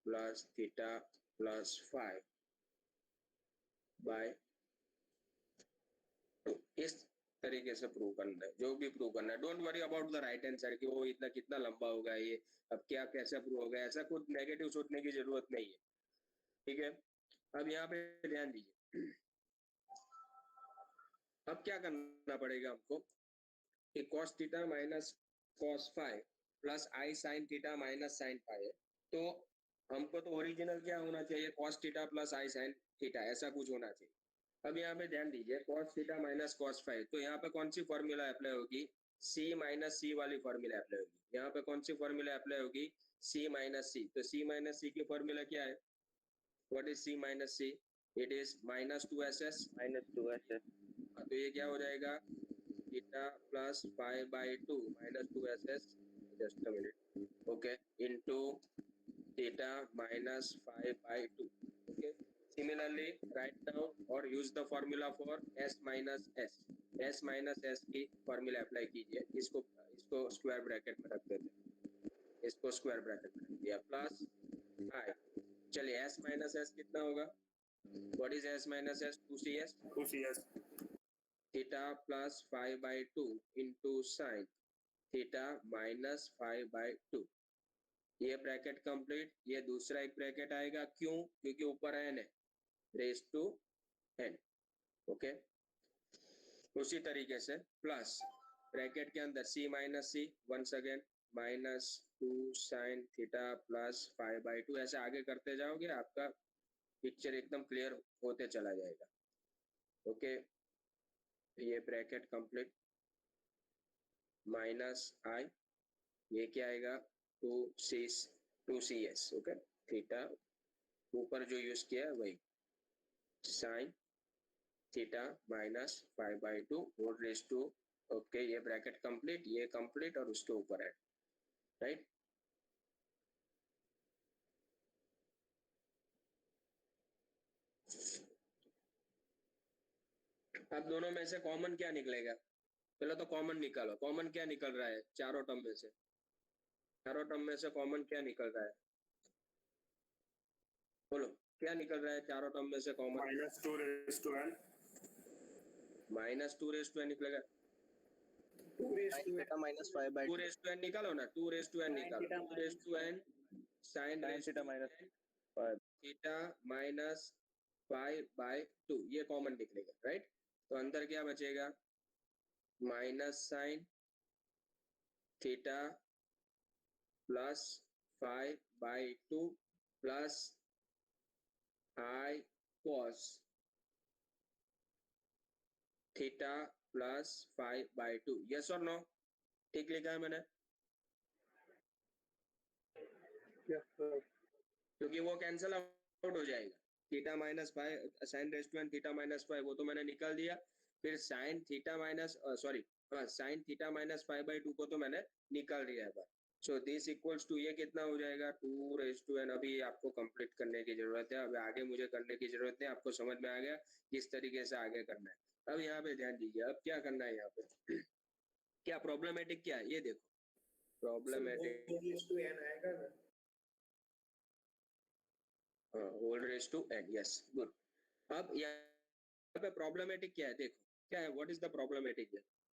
plus theta plus 5 by 2. इस तरीके से प्रूव करना है. जो भी प्रूव करना है, don't worry about the right hand side कि वो इतना कितना लंबा होगा, ये अब क्या कैसे प्रूव होगा, ऐसा कुछ नेगेटिव सोचने की जरूरत नहीं है. ठीक है, अब यहाँ पे ध्यान दीजिए. अब क्या करना पड़ेगा हमको कि cos theta minus cos 5 plus i sin theta minus sin 5 है, तो हमको तो ओरिजिनल क्या होना चाहिए? cos theta plus i sin theta, ऐसा कुछ होना चाहिए. अब यहाँ पे ध्यान दीजिए, cos थीटा माइनस cos 5, तो यहाँ पे कौन सी फॉर्मूला अप्लाई होगी? c माइनस c वाली फॉर्मूला अप्लाई होगी. यहाँ पे कौन सी फॉर्मूला अप्लाई होगी? c minus c. तो c माइनस c की फॉर्मूला क्या है? What is c minus c? It is minus 2ss. तो ये क्या हो जाएगा? Theta plus 5 by 2 minus 2ss, just a minute, okay, into theta minus 5 by 2. Okay, similarly write down और use the formula for s minus s. s minus s की फॉर्मूला अप्लाई कीजिए. इसको स्क्वायर ब्रैकेट में रख देते हैं. इसको स्क्वायर ब्रैकेट में रख दिया, प्लस i. चलिए s माइनस s कितना होगा? What is s minus s? 2cs. Theta plus 5 by 2 into sine theta minus 5 by 2. ये ब्रैकेट कंप्लीट. ये दूसरा एक ब्रैकेट आएगा, क्यों? क्योंकि ऊपर n है, रेज टू n. ओके, उसी तरीके से प्लस ब्रैकेट के अंदर c minus c, once again minus 2 sine theta plus 5 by 2. ऐसे आगे करते जाओगे, आपका पिक्चर एकदम क्लियर होते चला जाएगा. ओके, ये ब्रैकेट कंप्लीट, माइनस i, ये क्या आएगा? 2cs. ओके, थीटा ऊपर जो यूज किया है वही, साइन थीटा माइनस 5 बाई 2 और रेज टू. ओके, ये ब्रैकेट कंप्लीट, ये कंप्लीट और उसके ऊपर है, राइट. अब दोनों में से कॉमन क्या निकलेगा? पहले तो कॉमन निकालो. कॉमन क्या निकल रहा है चारों टर्म में से? चारों टर्म में से कॉमन क्या निकल रहा है? बोलो, क्या निकल रहा है चारों टर्म में से common?
-2 raised to n.
Minus 2 निकलेगा,
2 raised
sin
to
theta minus 5 by
2
2
raise to n निकालो ना, 2 रेस टू एन निकालो, 2 raise to n sine
theta minus 5
theta minus 5/2 ये कॉमन निकलेगा, राइट। तो अंदर क्या बचेगा, minus sine theta plus 5/2 plus i cos theta plus 5/2, yes और नो, ठीक लिखा है मैंने,
Yes, sir.
क्योंकि वो कैंसिल आउट हो जाएगा, theta minus 5 sine raise to n theta minus 5 वो तो मैंने निकाल दिया, फिर sine theta minus sorry sine theta minus 5/2 को तो मैंने निकाल दिया है। सो दिस इक्वल्स टू ये कितना हो जाएगा, 2 रेस टू एन। अभी आपको कंप्लीट करने की जरूरत है, अभी आगे मुझे करने की जरूरत नहीं, आपको समझ में आ गया किस तरीके से आगे करना है। अब यहाँ पे ध्यान दीजिए, अब क्या करना है यहाँ पे क्या प्रॉब्लमेटिक क्या है ये देखो,
So,
problematic
1 raised to n आएगा ना?
Whole raise to n, yes good. अब यहाँ पे प्रॉब्लमेटिक क्या है देखो, क्या है, व्हाट इज द प्रॉब्लमेटिक,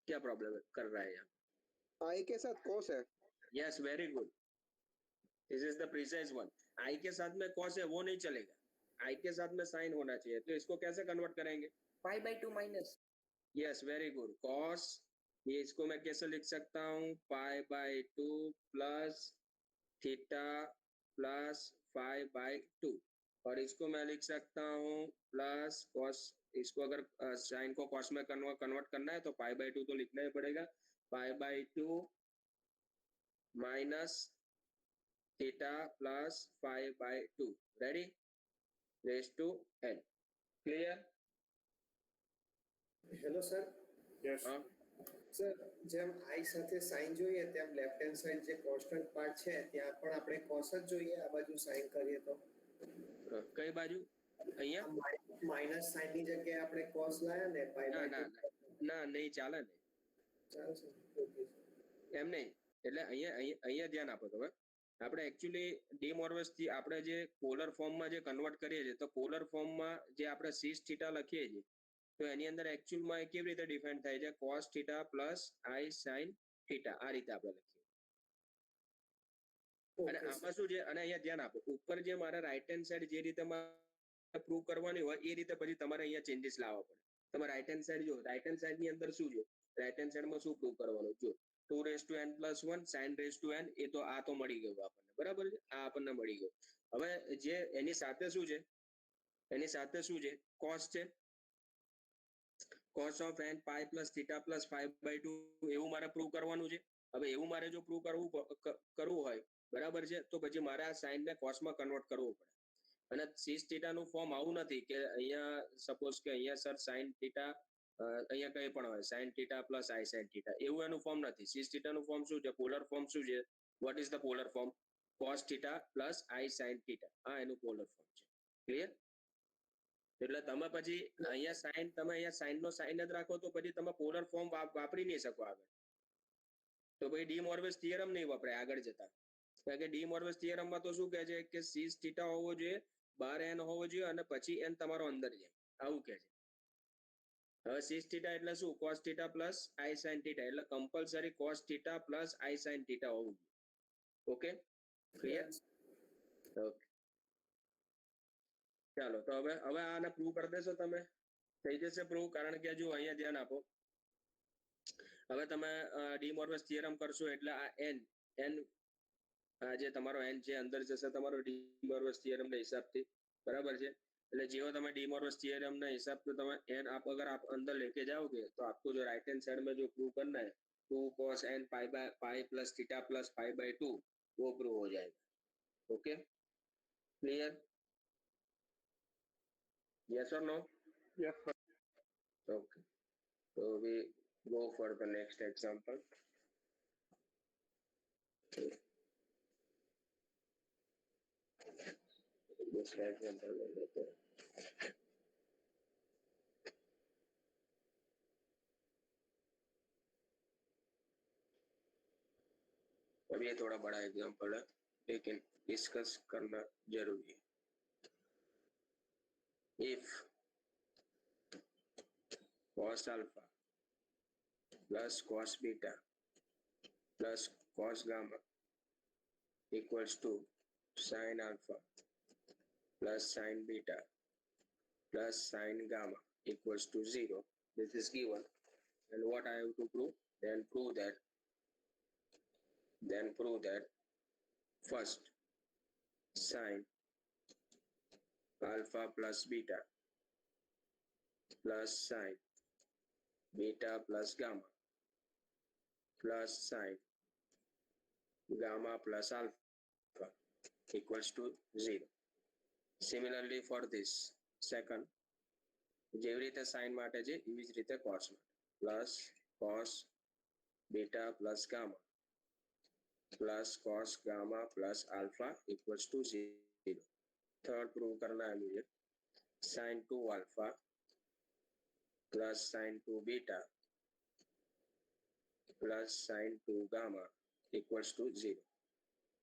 क्या प्रॉब्लम कर रहा है यहाँ,
I के साथ cos है।
Yes very good, this is the precise one. I के साथ में कॉस है वो नहीं चलेगा, आई के साथ में साइन होना चाहिए, तो इसको कैसे कन्वर्ट करेंगे,
5/2 minus,
yes very good, cos, ये इसको मैं कैसे लिख सकता हूँ, 5/2 प्लस थीटा प्लस 5/2, और इसको मैं लिख सकता हूँ प्लस कॉस, इसको अगर साइन को कॉस में कन्वर्ट करना है तो 5/2 तो लिखना ही पड़ेगा, 5/2 minus theta plus 5/2, ready, raise to n, clear.
Hello, sir.
Yes.
हाँ
સર જેમ i સાથે sin જોઈએ તેમ લેફ્ટ હેન્ડ સાઈડ જે કોન્સ્ટન્ટ પાર્ટ છે ત્યાં પણ આપણે cos જ જોઈએ, આ બાજુ sin કરીએ તો
કઈ બાજુ, અહીંયા
માઇનસ સાઇન ની જગ્યાએ આપણે cos લાયા ને pi
ના
by
ના
2
ના નહીં ચાલે ને,
ચાલશે. ઓકે
એમ નહીં, એટલે અહીંયા ધ્યાન આપો તમે, આપણે એકચ્યુઅલી ડીમોર્વસ થી આપણે જે પોલર ફોર્મમાં જે કન્વર્ટ કરીએ છીએ, તો પોલર ફોર્મમાં જે આપણે સિસ થીટા લખીએ છીએ તો એની અંદર એકચ્યુઅલમાં કેવી રીતે ડિફાઇન થાય છે, cos theta plus i sin theta, આ રીતે આપણે લખીએ। અને આમાં શું છે, અને અહીંયા ધ્યાન આપો, ઉપર જે મારા રાઈટ હેન્ડ સાઈડ જે રીતે પ્રૂવ કરવાની હોય એ રીતે પછી તમારે અહીંયા ચેન્જીસ લાવવા પડે। તમે રાઈટ હેન્ડ સાઈડ જો, રાઈટ હેન્ડ સાઈડ ની અંદર શું છે, રાઈટ હેન્ડ સાઈડમાં શું પ્રૂવ કરવાનું, જો 2 raise to n plus 1 sin raise to n, એ તો આ તો મળી ગયું આપણને, બરાબર છે, આ આપણને મળી ગયું। હવે જે એની સાથે શું છે, એની સાથે શું છે, cos છે, cos of n pi plus theta plus 5/2 એવું મારે પ્રૂવ કરવાનું છે। હવે એવું મારે જો પ્રૂવ કરવું હોય, બરાબર છે, તો પછી મારે આ સાઇન ને cos માં કન્વર્ટ કરવું પડે, અને સિસ થીટા નું ફોર્મ આવું નથી કે અહીંયા સપોઝ કે અહીંયા સર સાઇન થીટા અહીંયા કઈ પણ હોય sign theta plus i sin theta, એવું એનું ફોર્મ નથી। સિસ થીટા નું ફોર્મ શું છે, પોલર ફોર્મ શું છે, what is the polar form, cos theta plus i sin theta, આ એનું પોલર ફોર્મ છે, ક્લિયર। એટલે તમે પછી અહીંયા સાઇન, તમે અહીંયા સાઇન નો સાઇન જ રાખો તો પછી તમે પોલર ફોર્મ વાપરી નહીં શકો આગળ, તો પછી ડીમોર્વસ થિયરમ નહીં વપરાય આગળ જતા, કારણ કે ડીમોર્વસ થિયરમમાં તો શું કહે છે કે સિસ થીટા હોવો જોઈએ, બાર n હોવો જોઈએ, અને પછી n તમારો અંદર જાય, આવું કહે છે। હવે સિસ થીટા એટલે શું, cos theta plus i sin theta, એટલે compulsory cos theta plus i sin theta હોવું જોઈએ, ઓકે ક્લિયર, ઓકે ચાલો, તો હવે આને પ્રૂવ કરી દેશો તમે, થઈ જશે પ્રૂવ, કારણ કે જો અહીંયા ધ્યાન આપો, હવે તમે ડીમોર્વસ થિયરમ કરશો એટલે આ n જે તમારો n છે અંદર જશે તમારો ડીમોર્વસ થિયરમ ના હિસાબથી, બરાબર છે, એટલે જેવો તમે ડીમોર્વસ થિયરમ ના हिसाब તમે n आप अगर आप अंदर लेके जाओगे तो आपको जो राइट हैंड साइड में जो प्रूव करना है 2 cos n pi plus theta plus 5/2 वो प्रूव हो जाएगा, okay clear, yes or no,
Yes, sir.
okay, so we go for the next example। दूसरा एग्जांपल ले लेते हैं, अब ये थोड़ा बड़ा एग्जांपल है लेकिन डिस्कस करना जरूरी है। if cos alpha plus cos beta plus cos gamma equals to sin alpha plus sin beta plus sin gamma equals to 0. This is given. And what I have to prove? Then prove that first sin alpha plus beta plus sin beta plus gamma plus sin gamma plus alpha equals to 0. Similarly for this second, જેવી રીતે sin માટે છે એવી જ રીતે cos માટે plus cos beta plus gamma plus cos gamma plus alpha equals to 0. Third prove करना है मुझे sin 2 alpha plus sin 2 beta plus sin 2 gamma equals to 0.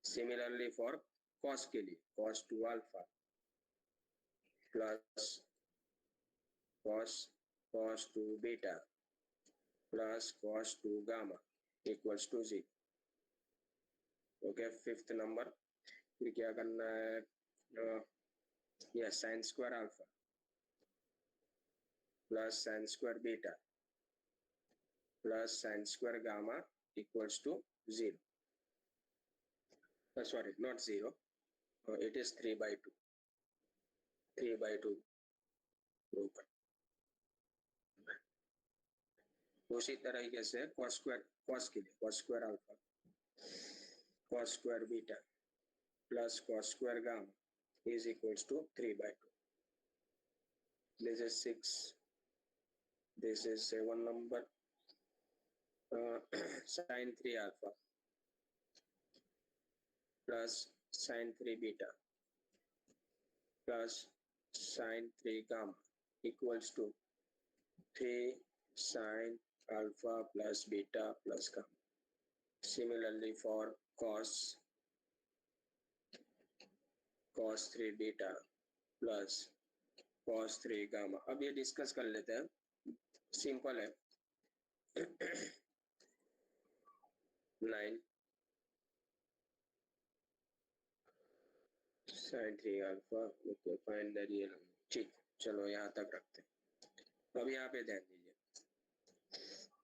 Similarly for cos के लिए cos 2 alpha plus cos 2 beta plus cos 2 gamma equals to 0. Okay, fifth number फिर क्या करना है sin square alpha plus sin square beta plus sin square gamma equals to 0. Sorry, not 0. It is 3 by 2. 3 by 2. Open. उसी तरीके से cos के लिए cos square alpha cos square beta plus cos square gamma is equals to 3 by 2. This is 6. This is 7 number. Sin 3 alpha plus sin 3 beta plus sin 3 gamma equals to 3 sin alpha plus beta plus gamma. Similarly for cos 3 beta plus cos 3 gamma. अब ये डिस्कस कर लेते हैं, सिंपल है. 9 sin 3 alpha. Okay, find the real. ठीक, चलो यहाँ तक रखते हैं. अब यहाँ पे ध्यान दीजिए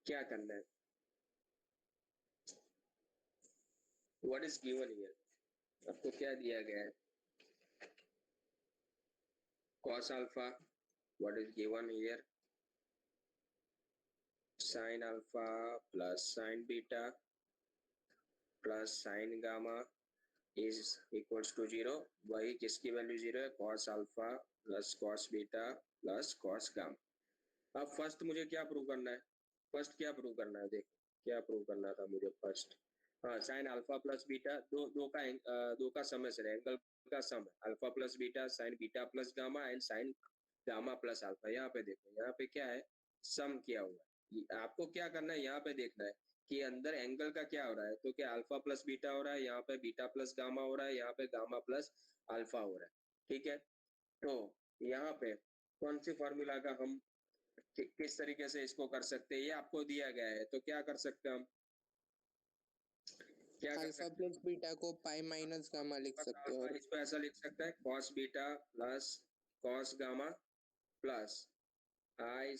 क्या करना है. What is given here? आपको क्या दिया गया है? Cos alpha. What is given here? Sin alpha plus sin beta plus sin gamma is equals to 0. वही किसकी वैल्यू 0 है? Cos alpha plus cos beta plus cos gamma. अब फर्स्ट मुझे क्या प्रूव करना है? फर्स्ट क्या प्रूव करना है? देखो क्या प्रूव करना था मुझे फर्स्ट. हाँ, साइन अल्फा प्लस बीटा दो का सम है, एंगल का सम है. Alpha plus beta sine beta plus gamma and sign gamma plus alpha. यहाँ पे देखो, यहाँ पे क्या है? सम किया हुआ है. आपको क्या करना है? यहाँ पे देखना है कि अंदर एंगल का क्या हो रहा है. तो क्या अल्फा प्लस बीटा हो रहा है, यहाँ पे बीटा प्लस गामा हो रहा है, यहाँ पे गामा प्लस अल्फा हो रहा है. ठीक है, तो यहाँ पे कौन सी फॉर्मूला का हम किस तरीके से इसको कर सकते हैं, ये आपको दिया गया है. तो क्या कर सकते हैं हम? क्या कर
अल्फा प्लस बीटा को पाई माइनस गामा लिख सकते हो.
इसको ऐसा लिख सकते हैं, cos beta plus cos gamma plus i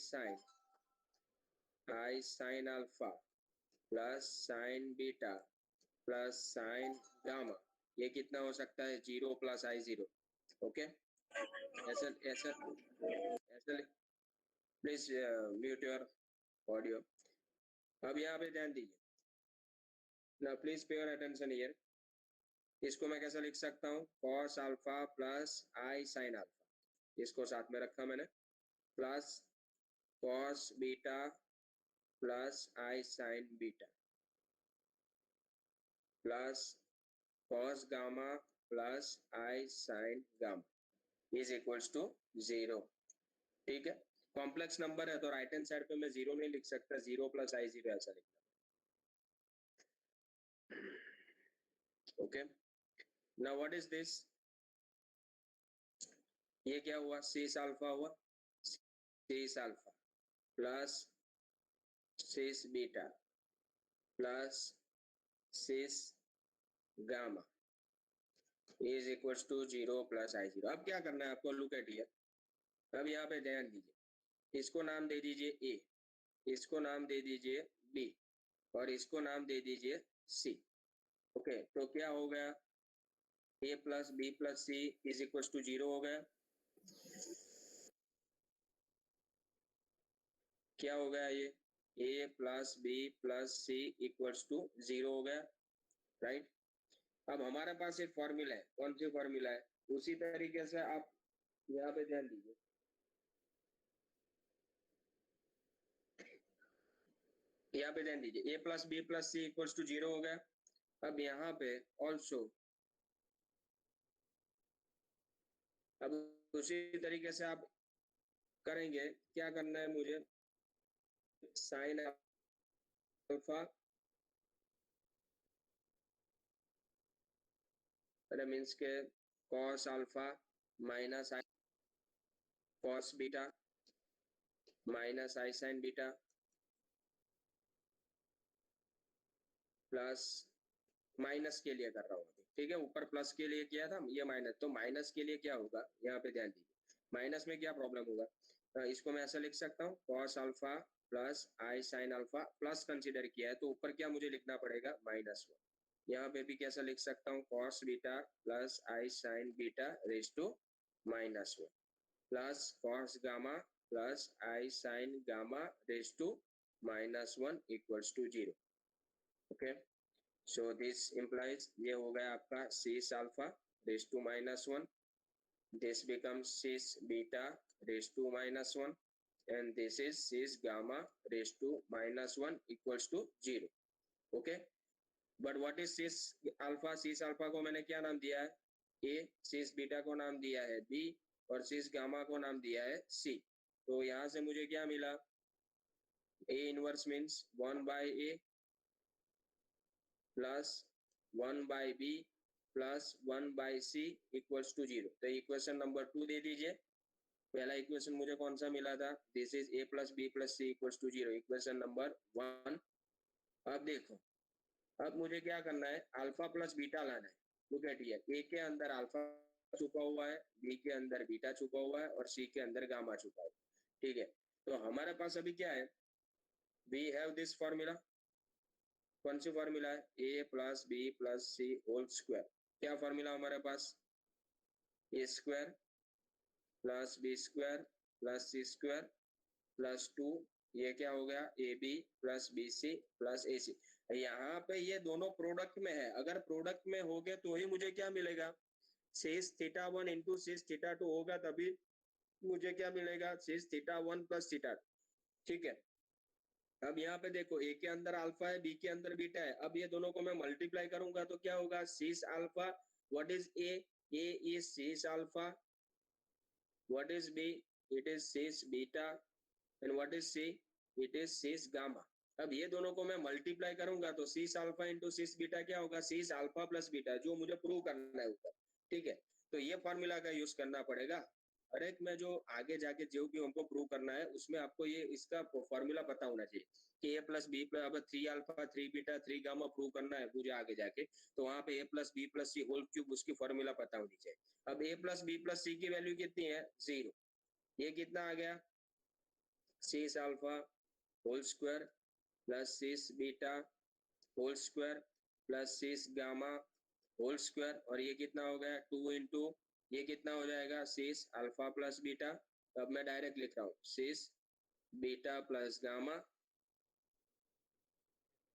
sin alpha plus sin beta plus sin gamma. ये कितना हो सकता है? 0 प्लस i0. ओके, ऐसा प्लीज म्यूट योर ऑडियो. अब यहाँ पे ध्यान दीजिए. Now please pay your attention here. इसको मैं कैसा लिख सकता हूँ? cos alpha plus i sin alpha, इसको साथ में रखा मैंने, plus cos beta plus i sin beta plus cos gamma plus i sin gamma is equals to 0. ठीक है, कॉम्प्लेक्स नंबर है तो राइट हैंड साइड पे मैं 0 नहीं लिख सकता, 0 प्लस i0 ऐसा लिखना. Okay, now what is this? ये क्या हुआ? 6 अल्फा हुआ, 6 alpha plus cis beta plus cis gamma is equals to 0 plus i 0। अब क्या करना है आपको, लुक एट हियर, अब यहाँ पे ध्यान दीजिए, इसको नाम दे दीजिए ए, इसको नाम दे दीजिए बी और इसको नाम दे दीजिए सी। ओके, तो क्या हो गया, A plus B plus C is equals to 0 हो गया। क्या हो गया, ये A plus B plus C equals to 0 हो गया, राइट। अब हमारे पास एक फॉर्मूला है, कौन सी फॉर्मूला है, उसी तरीके से आप यहाँ पे ध्यान दीजिए, यहाँ पे ध्यान दीजिए, A plus B plus C equals to 0 हो गया। अब यहाँ पे ऑल्सो, अब उसी तरीके से आप करेंगे, क्या करना है मुझे, साइन अल्फा मीन्स के cos alpha minus I cos beta minus i sine beta plus, minus के लिए कर रहा हूँ, ठीक है, ऊपर प्लस के लिए किया था, ये माइनस, तो माइनस के लिए क्या होगा, यहाँ पे ध्यान दीजिए, माइनस में क्या प्रॉब्लम होगा, इसको मैं ऐसा लिख सकता हूँ, कॉस अल्फा प्लस आई साइन अल्फा, प्लस कंसीडर किया है तो ऊपर क्या मुझे लिखना पड़ेगा, -1। यहाँ पे भी कैसा लिख सकता हूँ, cos beta plus I sine beta raise to -1 plus cos gamma plus I sine gamma raise to -1 equals to 0। Okay, so this implies ये हो गया आपका cis alpha रेज to -1, this becomes cis beta raised to -1 and this is cis gamma raised to -1 equals to 0। okay, but what is cis alpha, cis alpha को मैंने क्या नाम दिया है, a, cis beta को नाम दिया है b और cis gamma को नाम दिया है c। तो यहाँ से मुझे क्या मिला, a inverse means 1 by a plus 1 by b plus 1 by C equals to 0। तो इक्वेशन नंबर 2 दे दीजिए, पहला इक्वेशन मुझे कौन सा मिला था, this is A plus B plus C equals to 0, equation number 1। अब देखो, अब मुझे क्या करना है, अल्फा प्लस बीटा लाना है। लुक एट हियर, ए के अंदर अल्फा छुपा हुआ है, बी के अंदर बीटा छुपा हुआ है और सी के अंदर गामा छुपा हुआ है, ठीक है। तो हमारे पास अभी क्या है, वी हैव दिस फॉर्मूला, कौन सी फॉर्मूला है, A plus B plus C whole square. क्या फॉर्मूला हमारे पास, A square plus B square plus C square plus 2, ये क्या हो गया, A B plus B C plus A C. यहाँ पे ये दोनों प्रोडक्ट में है, अगर प्रोडक्ट में हो गए तो ही मुझे क्या मिलेगा, cis theta 1 into cis theta 2 होगा, तभी मुझे क्या मिलेगा, सेस थीटा 1 प्लस थीटा, ठीक है। अब यहाँ पे देखो, ए के अंदर अल्फा है, बी के अंदर बीटा है, अब ये दोनों को मैं मल्टीप्लाई करूंगा तो क्या होगा, cis alpha, what is A is cis alpha, what is B, it is cis beta and what is C, it is cis gamma. अब ये दोनों को मैं मल्टीप्लाई करूंगा तो cis alpha into cis beta क्या होगा, सीस अल्फा प्लस बीटा, जो मुझे प्रूव करना है ऊपर, ठीक है। तो ये फॉर्मूला का यूज करना पड़ेगा, हर एक में जो आगे जाके जो भी हमको प्रूव करना है उसमें आपको ये इसका फॉर्मूला पता होना चाहिए कि ए प्लस बी प्लस, अब 3 अल्फा 3 बीटा 3 गामा प्रूव करना है मुझे आगे जाके, तो वहां पे ए plus B plus C whole cube उसकी फॉर्मूला पता होनी चाहिए। अब ए प्लस बी प्लस सी की वैल्यू कितनी है, 0, ये कितना आ गया, सीस अल्फा होल स्क्वायर प्लस सीस बीटा होल स्क्वायर प्लस सीस गामा होल स्क्वायर, और ये कितना हो गया, 2 इंटू ये कितना हो जाएगा, सीस अल्फा प्लस बीटा। अब मैं डायरेक्ट लिख रहा हूँ, सीस बीटा प्लस गामा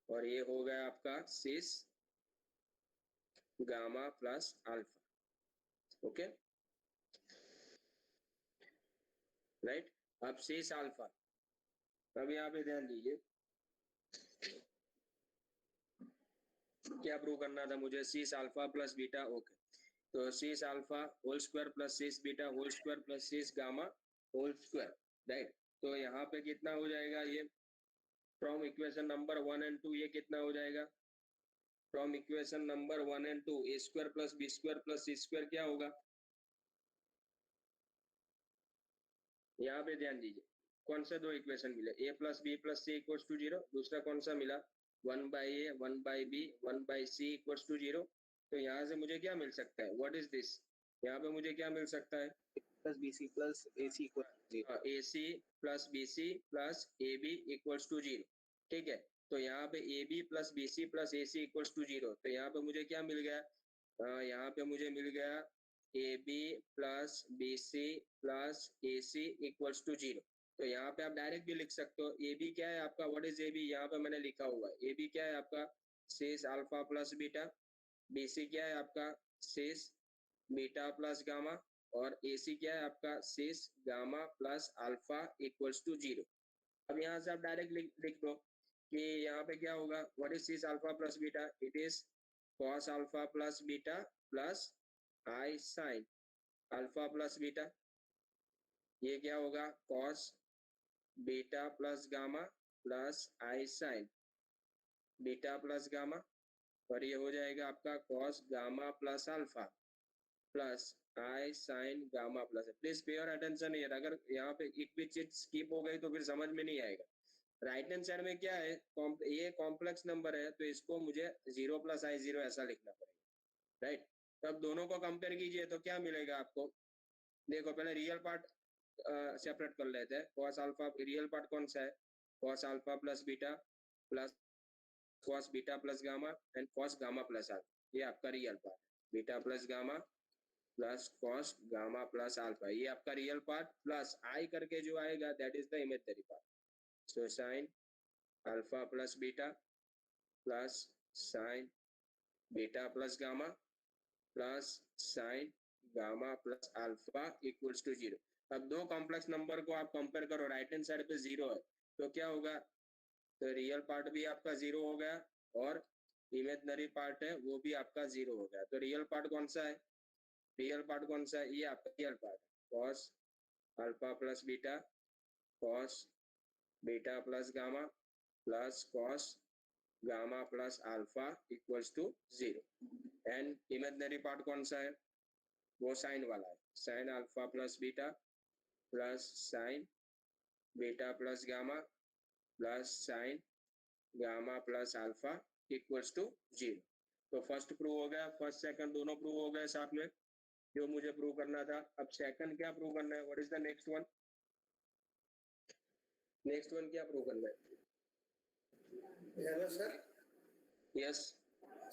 और ये हो गया आपका cis gamma plus alpha. Okay, right. अब सीस अल्फा, अब यहाँ पे ध्यान दीजिए क्या प्रूव करना था मुझे, सीस अल्फा प्लस बीटा, ओके, तो cis alpha whole square plus सीस बीटा होल स्क्वायर प्लस सीस गामा होल स्क्वायर, राइट। तो यहाँ पे कितना हो जाएगा, ये फ्रॉम इक्वेशन नंबर 1 एंड 2 ये कितना हो जाएगा, from equation number 1 and 2 A square plus B square plus C square क्या होगा, यहाँ पे ध्यान दीजिए, कौन सा दो इक्वेशन मिले, a plus B plus C equals to 0, दूसरा कौन सा मिला 1/a 1/b 1/c equals to 0। तो यहाँ से मुझे क्या मिल सकता है, व्हाट इज दिस, यहाँ पे मुझे क्या मिल सकता है
plus BC plus AC equal 0।
AC plus BC plus AB equals to 0। ठीक है, तो यहाँ पे AB plus BC plus AC equals to 0। तो यहाँ पे मुझे क्या मिल गया, यहाँ पे मुझे मिल गया AB plus BC plus AC equals to 0। तो यहाँ पे आप डायरेक्ट भी लिख सकते हो, AB क्या है आपका, व्हाट इज AB, यहाँ पे मैंने लिखा हुआ है AB क्या है आपका cis alpha plus beta, BC क्या है आपका सिस बीटा प्लस गामा, और AC क्या है आपका cis gamma plus alpha equals to 0। अब यहाँ से आप डायरेक्ट लिख दो कि यहाँ पे क्या होगा, what is cis alpha plus beta, it is cos alpha plus beta plus I sine alpha plus beta. ये क्या होगा cos beta plus gamma plus आई साइन बीटा प्लस गामा, और ये हो जाएगा आपका cos gamma plus alpha plus I sine gamma plus. Please pay your attention here, अगर यहाँ पे एक भी चीज स्किप हो गई तो फिर समझ में नहीं आएगा। राइट हैंड साइड में क्या है, ये कॉम्प्लेक्स नंबर है तो इसको मुझे 0 प्लस आई 0 ऐसा लिखना पड़ेगा, राइट। तब दोनों को कंपेयर कीजिए तो क्या मिलेगा आपको, देखो पहले रियल पार्ट सेपरेट कर लेते हैं। कॉस अल्फा रियल पार्ट कौन सा है, cos alpha plus beta plus cos beta plus gamma and cos gamma plus alpha, ये आपका रियल पार्ट है। Beta plus gamma plus cos gamma plus alpha, ये आपका रियल पार्ट, प्लस आई करके जो आएगा that is the imaginary part. So sine alpha plus beta plus sine beta plus gamma plus sine gamma plus alpha equals to 0। अब दो कॉम्प्लेक्स नंबर को आप कंपेयर करो, राइट हैंड साइड पे 0 है तो क्या होगा, तो रियल पार्ट भी आपका 0 हो गया और इमेजिनरी पार्ट है वो भी आपका 0 हो गया। तो रियल पार्ट कौन सा है, रियल पार्ट कौन सा है, ये आपका रियल पार्ट है cos alpha plus beta cos beta plus gamma plus cos gamma plus alpha equals to 0। And imaginary part कौन सा है, वो साइन वाला है, sine alpha plus beta plus sine beta plus gamma plus sine gamma plus alpha equals to 0। तो फर्स्ट प्रूव हो गया, फर्स्ट सेकंड दोनों प्रूव हो गए साथ में जो मुझे प्रूव करना था। अब सेकंड क्या प्रूव करना है, what is the next one, next one क्या प्रूव करना है।
Hello sir.
यस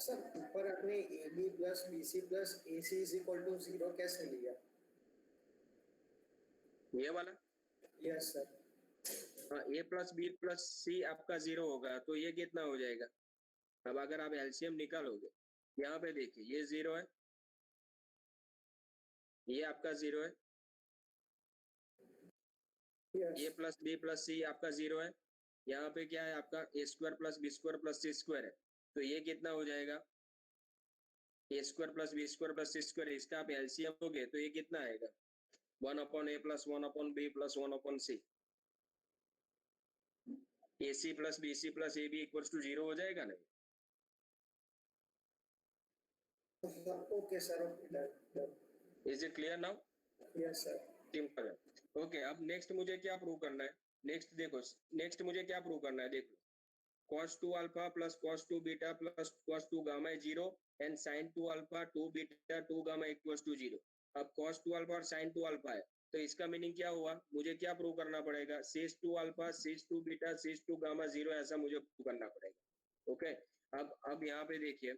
सर ऊपर आपने AB plus BC plus AC is equal to 0 कैसे लिया,
ये वाला,
यस सर।
हाँ A plus B plus C आपका 0 होगा तो ये कितना हो जाएगा। अब अगर आप एलसीएम निकालोगे, यहाँ पे देखिए ये 0 है, ये आपका 0 है, A plus B plus C आपका 0 है, यहाँ पे क्या है आपका A square plus B square plus C square है, तो ये कितना हो जाएगा A square plus B square plus C square, इसका आप एलसीएम लोगे तो ये कितना आएगा 1/A plus 1/B plus 1/C। AC plus BC plus AB equals to 0 हो जाएगा नहीं।
Okay sir, okay,
is it clear now,
yes sir.
Simple है। ओके अब नेक्स्ट मुझे क्या प्रूव करना है, नेक्स्ट देखो, नेक्स्ट मुझे क्या प्रूव करना है, देखो cos 2 alpha plus cos 2 beta plus cos 2 gamma है 0 and sin 2 alpha 2 beta 2 gamma equals to 0। अब cos 2 अल्फा और sin 2 अल्फा है तो इसका मीनिंग क्या हुआ, मुझे क्या प्रूव करना पड़ेगा, sis 2 alpha sis 2 beta sis 2 gamma 0 ऐसा मुझे प्रूव करना पड़ेगा। ओके अब यहाँ पे देखिए,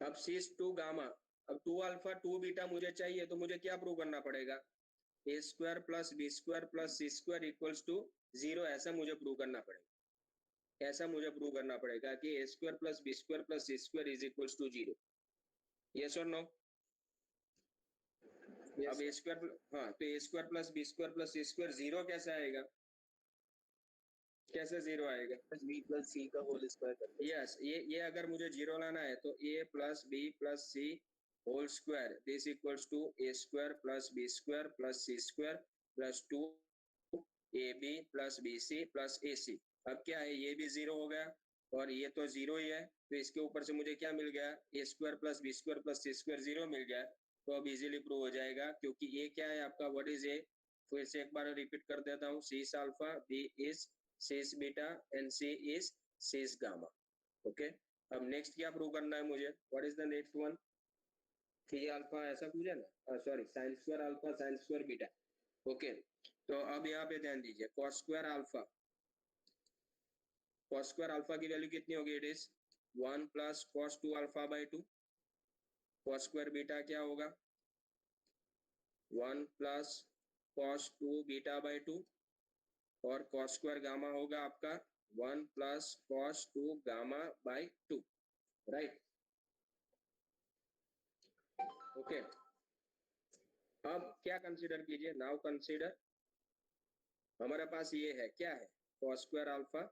अब sis 2 गामा, अब 2 अल्फा 2 बीटा मुझे चाहिए तो मुझे क्या प्रूव करना पड़ेगा, A square plus B square plus C square equals to 0 ऐसा मुझे प्रूव करना पड़ेगा। ऐसा मुझे प्रूव करना पड़ेगा कि A square plus B square plus C square is equals to 0। Yes और नो। अब A स्क्वायर, हाँ तो A square plus B square plus C square 0 कैसे आएगा, कैसे 0 आएगा,
B प्लस C का होल स्क्वायर।
यस ये अगर मुझे 0 लाना है तो A plus B plus C whole square this equals to A square plus B square plus C square plus 2 AB plus BC plus AC। अब क्या है, ये भी 0 हो गया और ये तो 0 ही है तो इसके ऊपर से मुझे क्या मिल गया, A square plus B square plus C square 0 मिल गया। तो अब इजीली प्रूव हो जाएगा क्योंकि ये क्या है आपका, व्हाट इज A, फिर से एक बार रिपीट कर देता हूँ, C is alpha, B is C is beta and C is C is gamma. Okay, अब नेक्स्ट क्या प्रूव करना है मुझे? What is the next one? 3 alpha ऐसा पूछा ना, sorry sine square alpha sine square beta. Okay, तो अब यहाँ पे ध्यान दीजिए, cos स्क्वायर अल्फा की वैल्यू कितनी होगी? It is 1 plus cos 2 alpha by 2। cos square beta क्या होगा? 1 प्लस cos 2 बीटा बाई 2, और cos स्क्वायर गामा होगा आपका 1 plus cos 2 gamma by 2, right? Okay, अब क्या कंसीडर कीजिए? नाउ कंसीडर, हमारे पास ये है, क्या है? cos square alpha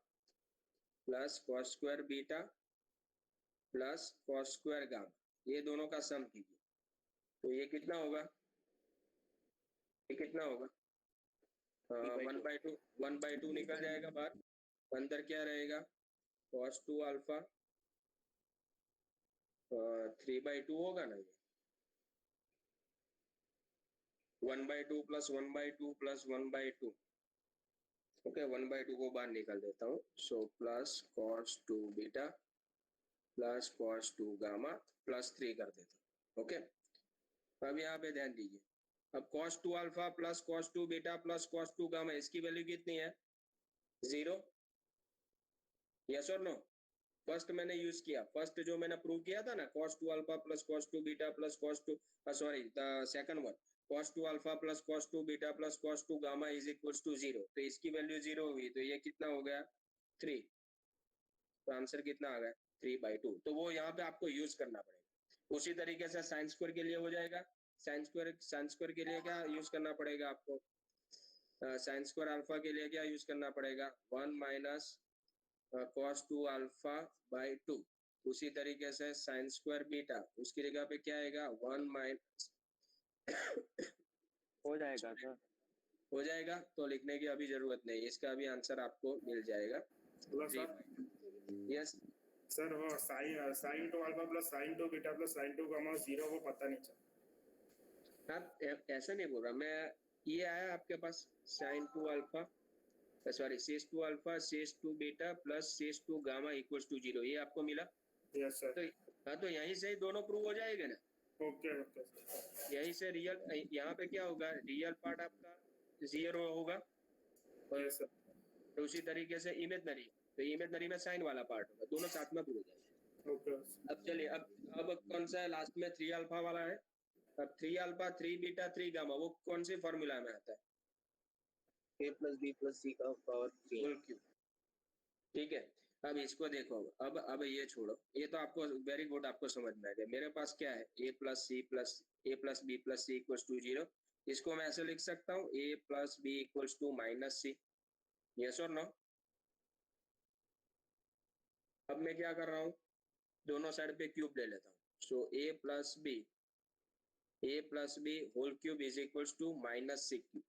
plus cos square beta plus cos square gamma, ये दोनों का सम कीजिए, तो ये कितना होगा? ये कितना होगा? 1/2 निकल जाएगा बाहर, अंदर क्या रहेगा? cos 2 अल्फा 3/2 होगा ना, ये 1/2 प्लस 1/2 प्लस 1/2। ओके, 1/2 को बाहर निकाल देता हूँ, so plus cos 2 beta plus cos 2 gamma plus 3 कर देता हूँ। ओके, अब यहाँ पे ध्यान दीजिए, अब cos 2 alpha plus cos 2 beta plus cos 2 gamma, इसकी वैल्यू कितनी है? 0। यस और नो? फर्स्ट मैंने यूज किया, फर्स्ट जो मैंने प्रूव किया था ना, cos 2 alpha plus cos 2 beta plus cos 2, sorry second one, cos 2 alpha plus cos 2 beta plus cos 2 gamma is equals to 0। तो इसकी वैल्यू 0 हुई, तो ये कितना हो गया? 3। तो आंसर कितना आ गया? 3/2। तो वो यहाँ पे आपको यूज करना पड़ेगा। उसी तरीके से साइन स्क्वायर के लिए हो जाएगा। साइन स्क्वायर के लिए क्या यूज करना पड़ेगा आपको? साइन स्क्वायर अल्फा के लिए क्या यूज करना पड़ेगा? 1 माइनस cos 2 अल्फा बाई 2। उसी तरीके से साइन स्क्वायर बीटा, उसकी जगह पे क्या आएगा? 1 माइनस
हो जाएगा सर,
हो जाएगा, तो लिखने की अभी जरूरत नहीं, इसका भी आंसर आपको मिल जाएगा। यस
सर, वो sine 2 alpha plus sine 2 beta plus sine 2 gamma 0, वो पता नहीं चला।
आप ऐसा नहीं बोल रहा मैं, ये आया आपके पास sine 2 alpha sorry cis 2 alpha cis 2 beta plus cis 2 gamma equals to 0, ये आपको मिला?
Yes sir.
तो हाँ, तो यहीं से ही दोनों प्रूव हो जाएगा ना।
Okay okay sir.
यहीं से रियल, यहाँ पे क्या होगा? रियल पार्ट आपका 0 होगा,
यस सर।
तो उसी तरीके से इमेजनरी, तो इमेजनरी में साइन वाला पार्ट होगा, दोनों साथ में प्रूव हो जाएगा।
ओके।
अब चलिए, अब कौन सा है लास्ट में? 3 अल्फा वाला है। अब 3 अल्फा 3 बीटा 3 गामा, वो कौन से फॉर्मूला में आता है?
a plus b plus c का पावर 3।
होल क्यूब, ठीक है। अब इसको देखो, अब ये छोड़ो, ये तो आपको वेरी गुड, आपको समझ में आ गया। मेरे पास क्या है? a plus b plus c equals to 0। इसको मैं ऐसे लिख सकता हूँ, a plus b equals to minus c। Yes और नो? अब मैं क्या कर रहा हूँ? दोनों साइड पे क्यूब ले लेता हूँ, so a plus b whole cube is equals to minus c cube.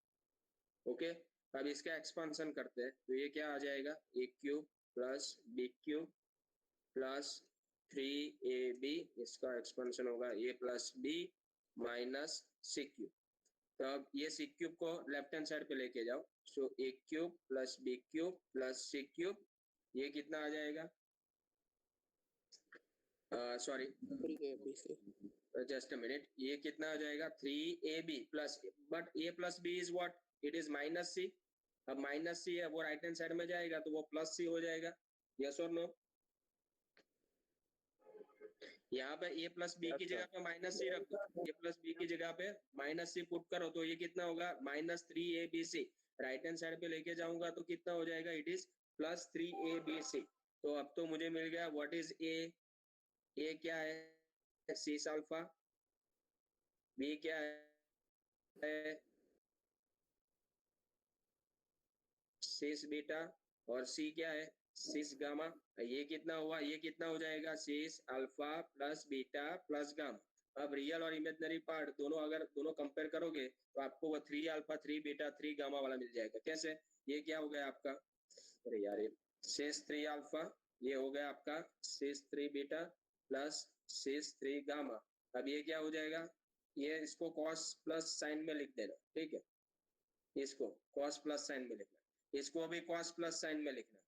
Okay, अब इसका एक्सपांशन करते हैं, तो ये क्या आ जाएगा? a cube plus b cube plus 3ab, इसका एक्सपांशन होगा a plus b minus c cube. तो अब ये c क्यूब को लेफ्ट हैंड साइड पे लेके जाओ, सो a cube plus b cube plus c cube, ये कितना आ जाएगा? Sorry,
3abc,
just a minute, ये कितना आ जाएगा? 3ab plus, but a plus b is what? It is minus c। अब माइनस c है, वो राइट हैंड साइड में जाएगा, तो वो प्लस c हो जाएगा। यस और नो? यहाँ पे a प्लस b की जगह पे माइनस c रख दो, a प्लस b की जगह पे माइनस c पुट करो, तो ये कितना होगा? Minus 3abc। Right hand side पे लेके जाऊंगा तो कितना हो जाएगा? It is plus 3abc। तो अब तो मुझे मिल गया व्हाट इज a क्या है? सीस अल्फा, b क्या है? सीस बीटा, और c क्या है? Cis gamma. ये कितना हुआ? ये कितना हो जाएगा? Cis alpha plus beta plus gamma. अब रियल और इमेजिनरी पार्ट दोनों अगर दोनों कंपेयर करोगे तो आपको वो 3 अल्फा 3 बीटा 3 गामा वाला मिल जाएगा। कैसे? ये क्या हो गया आपका? अरे यार, ये सीस 3 अल्फा, ये हो गया आपका सीस 3 बीटा प्लस सीस 3 गामा। अब ये क्या हो जाएगा? ये इसको कॉस प्लस साइन में लिख देना, ठीक है? इसको cos प्लस साइन में लिखना, इसको भी cos प्लस साइन में लिखना,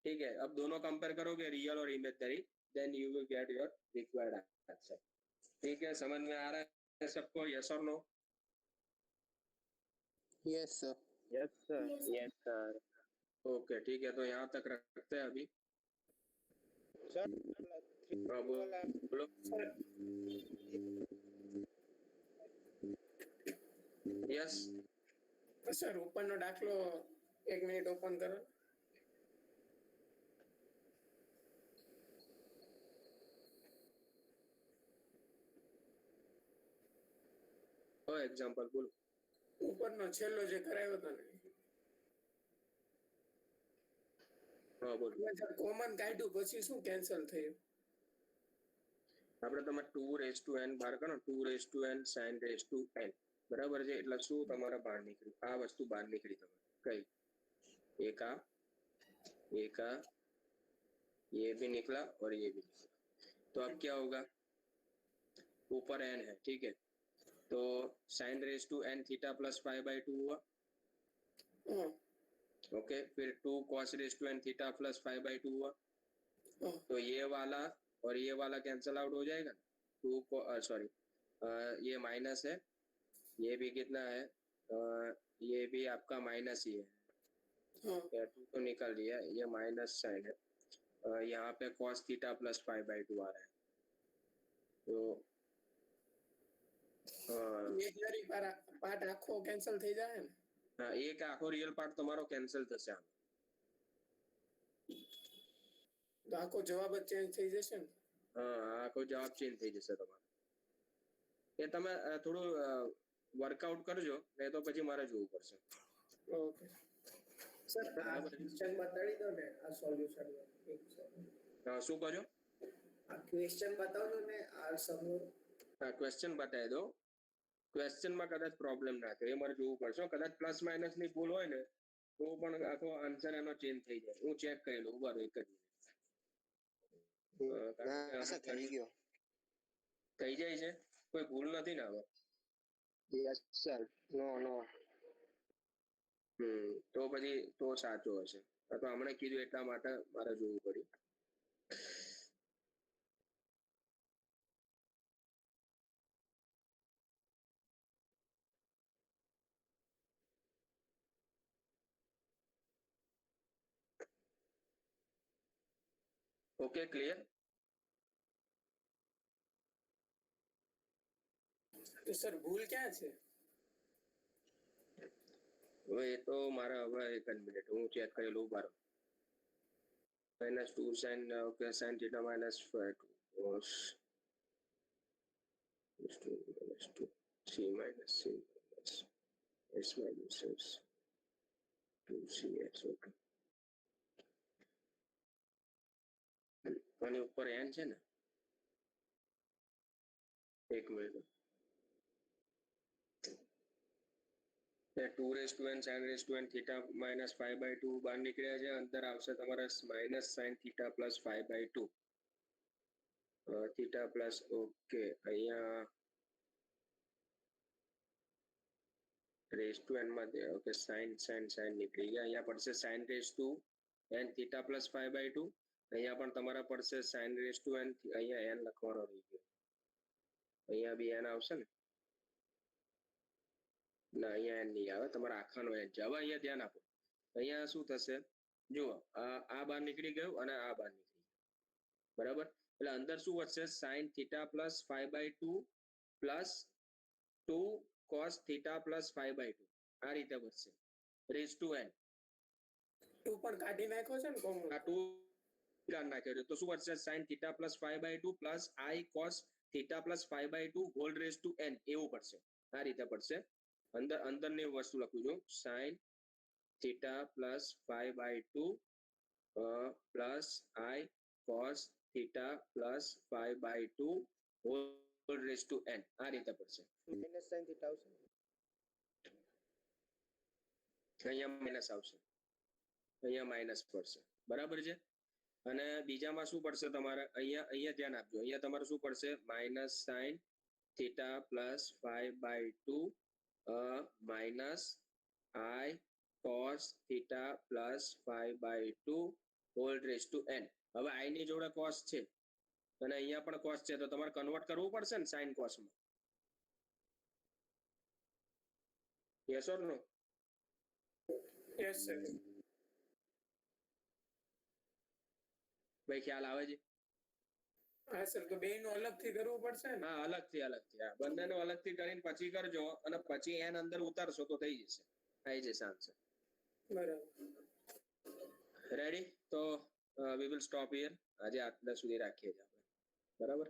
ठीक है। अब दोनों कंपेयर करोगे रियल और imaginary, then you will get your required answer. ठीक है, समझ में आ रहा है सबको? यस और no?
Yes sir.
Yes sir.
Yes.
Yes sir.
Okay ठीक है, तो यहाँ तक रखते हैं अभी। अब बोलो। यस
સર ઉપરનો દાખલો 1 મિનિટ ઓપન કરો.
એક્ઝામ્પલ બોલો.
ઉપરનો છેલ્લો જે કરાયો હતો ને
હા બોલો.
સર કોમન કાઢ્યું પછી શું કેન્સલ થયું?
આપણે તમે 2n બહાર કરો, 2n sin n બરાબર છે, એટલે શું તમારા બહાર નીકળ્યું? આ વસ્તુ બહાર નીકળી તમારે કઈ? एक ये भी निकला और ये भी निकला, तो अब क्या होगा? ऊपर n है, ठीक है, तो sin raise to n theta plus 5/2 हुआ। ओके, फिर 2 cos raise to n theta plus 5/2 हुआ। तो ये वाला और ये वाला कैंसल आउट हो जाएगा। 2 सॉरी ये माइनस है, ये भी कितना है? ये भी आपका माइनस ही है, 2 तो निकल लिया, ये माइनस साइन है। यहाँ पे cos थीटा प्लस 5/2 आ रहा है, तो
એક જરી પાર્ટ આખો કેન્સલ થઈ જાય ને?
हाँ, एक आखो रियल पार्ट તમારો કેન્સલ થશે આમ,
તો આખો જવાબ જ ચેન્જ થઈ જશે ને?
હા આખો જવાબ ચેન્જ થઈ જશે તમારો। એ તમે થોડું વર્કઆઉટ કરજો, નહીં તો પછી મારે જોવું પડશે।
ઓકે
સર આ ક્વેશ્ચન બતાવી દો ને, આ સોલ્યુશન
શું કરજો?
આ ક્વેશ્ચન બતાવજો ને, આ સમૂહ
હા ક્વેશ્ચન બતાવી દો, ક્વેશ્ચનમાં કદાચ પ્રોબ્લેમ ના થાય એ મારે જોવું પડશે। કદાચ પ્લસ માઇનસ ની ભૂલ હોય ને તો પણ આખો આન્સર એનો ચેન્જ થઈ જાય, હું ચેક કરી લઉં, બરાબર એક જ થઈ જાય છે, કોઈ ભૂલ નથી ને હવે?
Yes sir. નો
તો પછી તો સાચો હશે, તો હમણાં કીધું એટલા માટે મારે જોવું પડ્યું। Okay clear?
તો સર ભૂલ ક્યાં છે?
હવે એ તો મારા હવે એક જ મિનિટ હું ચેક કરી લઉં, બાર -2 sin okay sin theta minus 5 cos -2 c minus c minus s minus s 2cs okay. આની ઉપર n છે ને, એક minute, 2 raised to n sin raised to n theta minus 5/2 બહાર નીકળ્યા છે, અંદર આવશે તમારા minus sin theta plus 5/2 theta plus okay, અહીંયા raised to n માં ઓકે sin નીકળી ગયા, અહીંયા પડશે sin raised to n theta plus 5/2, અહીંયા પણ તમારા પડશે sin raised to n, અહીંયા n લખવાનો રહી ગયો, અહીંયા બી n આવશે ને? ના અહીંયા n નહીં આવે, તમારા આખાનો n છે। હવે અહીંયા ધ્યાન આપો, અહીંયા શું થશે જુઓ, આ બહાર નીકળી ગયું અને આ બહાર નીકળી ગયું, બરાબર? એટલે અંદર શું વધશે? sin theta plus 5/2 plus 2 cos theta plus 5/2 આ રીતે વધશે raised to n।
2 પણ કાઢી નાખ્યો છે ને કોમન?
આ 2 કાઢી નાખ્યો છે, તો શું વધશે? sin theta plus 5/2 plus I cos theta plus 5/2 whole raised to n એવું પડશે, આ રીતે પડશે। અંદરની વસ્તુ લખું છું, sin theta plus 5/2 plus I cos theta plus 5/2 whole raised to n આ રીતે પડશે।
માઇનસ સાઇન થીટા આવશે,
અહીંયા માઇનસ આવશે, અહીંયા માઇનસ પડશે, બરાબર છે? અને બીજામાં શું પડશે તમારે? અહીંયા ધ્યાન આપજો, અહીંયા તમારે શું પડશે? Minus sine theta plus 5/2 minus I cos theta plus 5/2 whole raise to n. હવે i ની જોડે cos છે અને અહીંયા પણ cos છે તો તમારે કન્વર્ટ કરવું પડશે ને sin cos માં. Yes or no?
Yes sir.
ભાઈ ખ્યાલ આવે છે?
હા સર, તો બેયનું અલગથી કરવું પડશે ને?
હા, અલગથી હા, બંનેનું અલગથી કરીને પછી કરજો અને પછી n અંદર ઉતારશો તો થઈ જશે, આવી જશે આન્સર.
બરાબર.
રેડી? તો વી વિલ સ્ટોપ હિયર. આજે આટલા સુધી રાખીએ છીએ આપણે, બરાબર?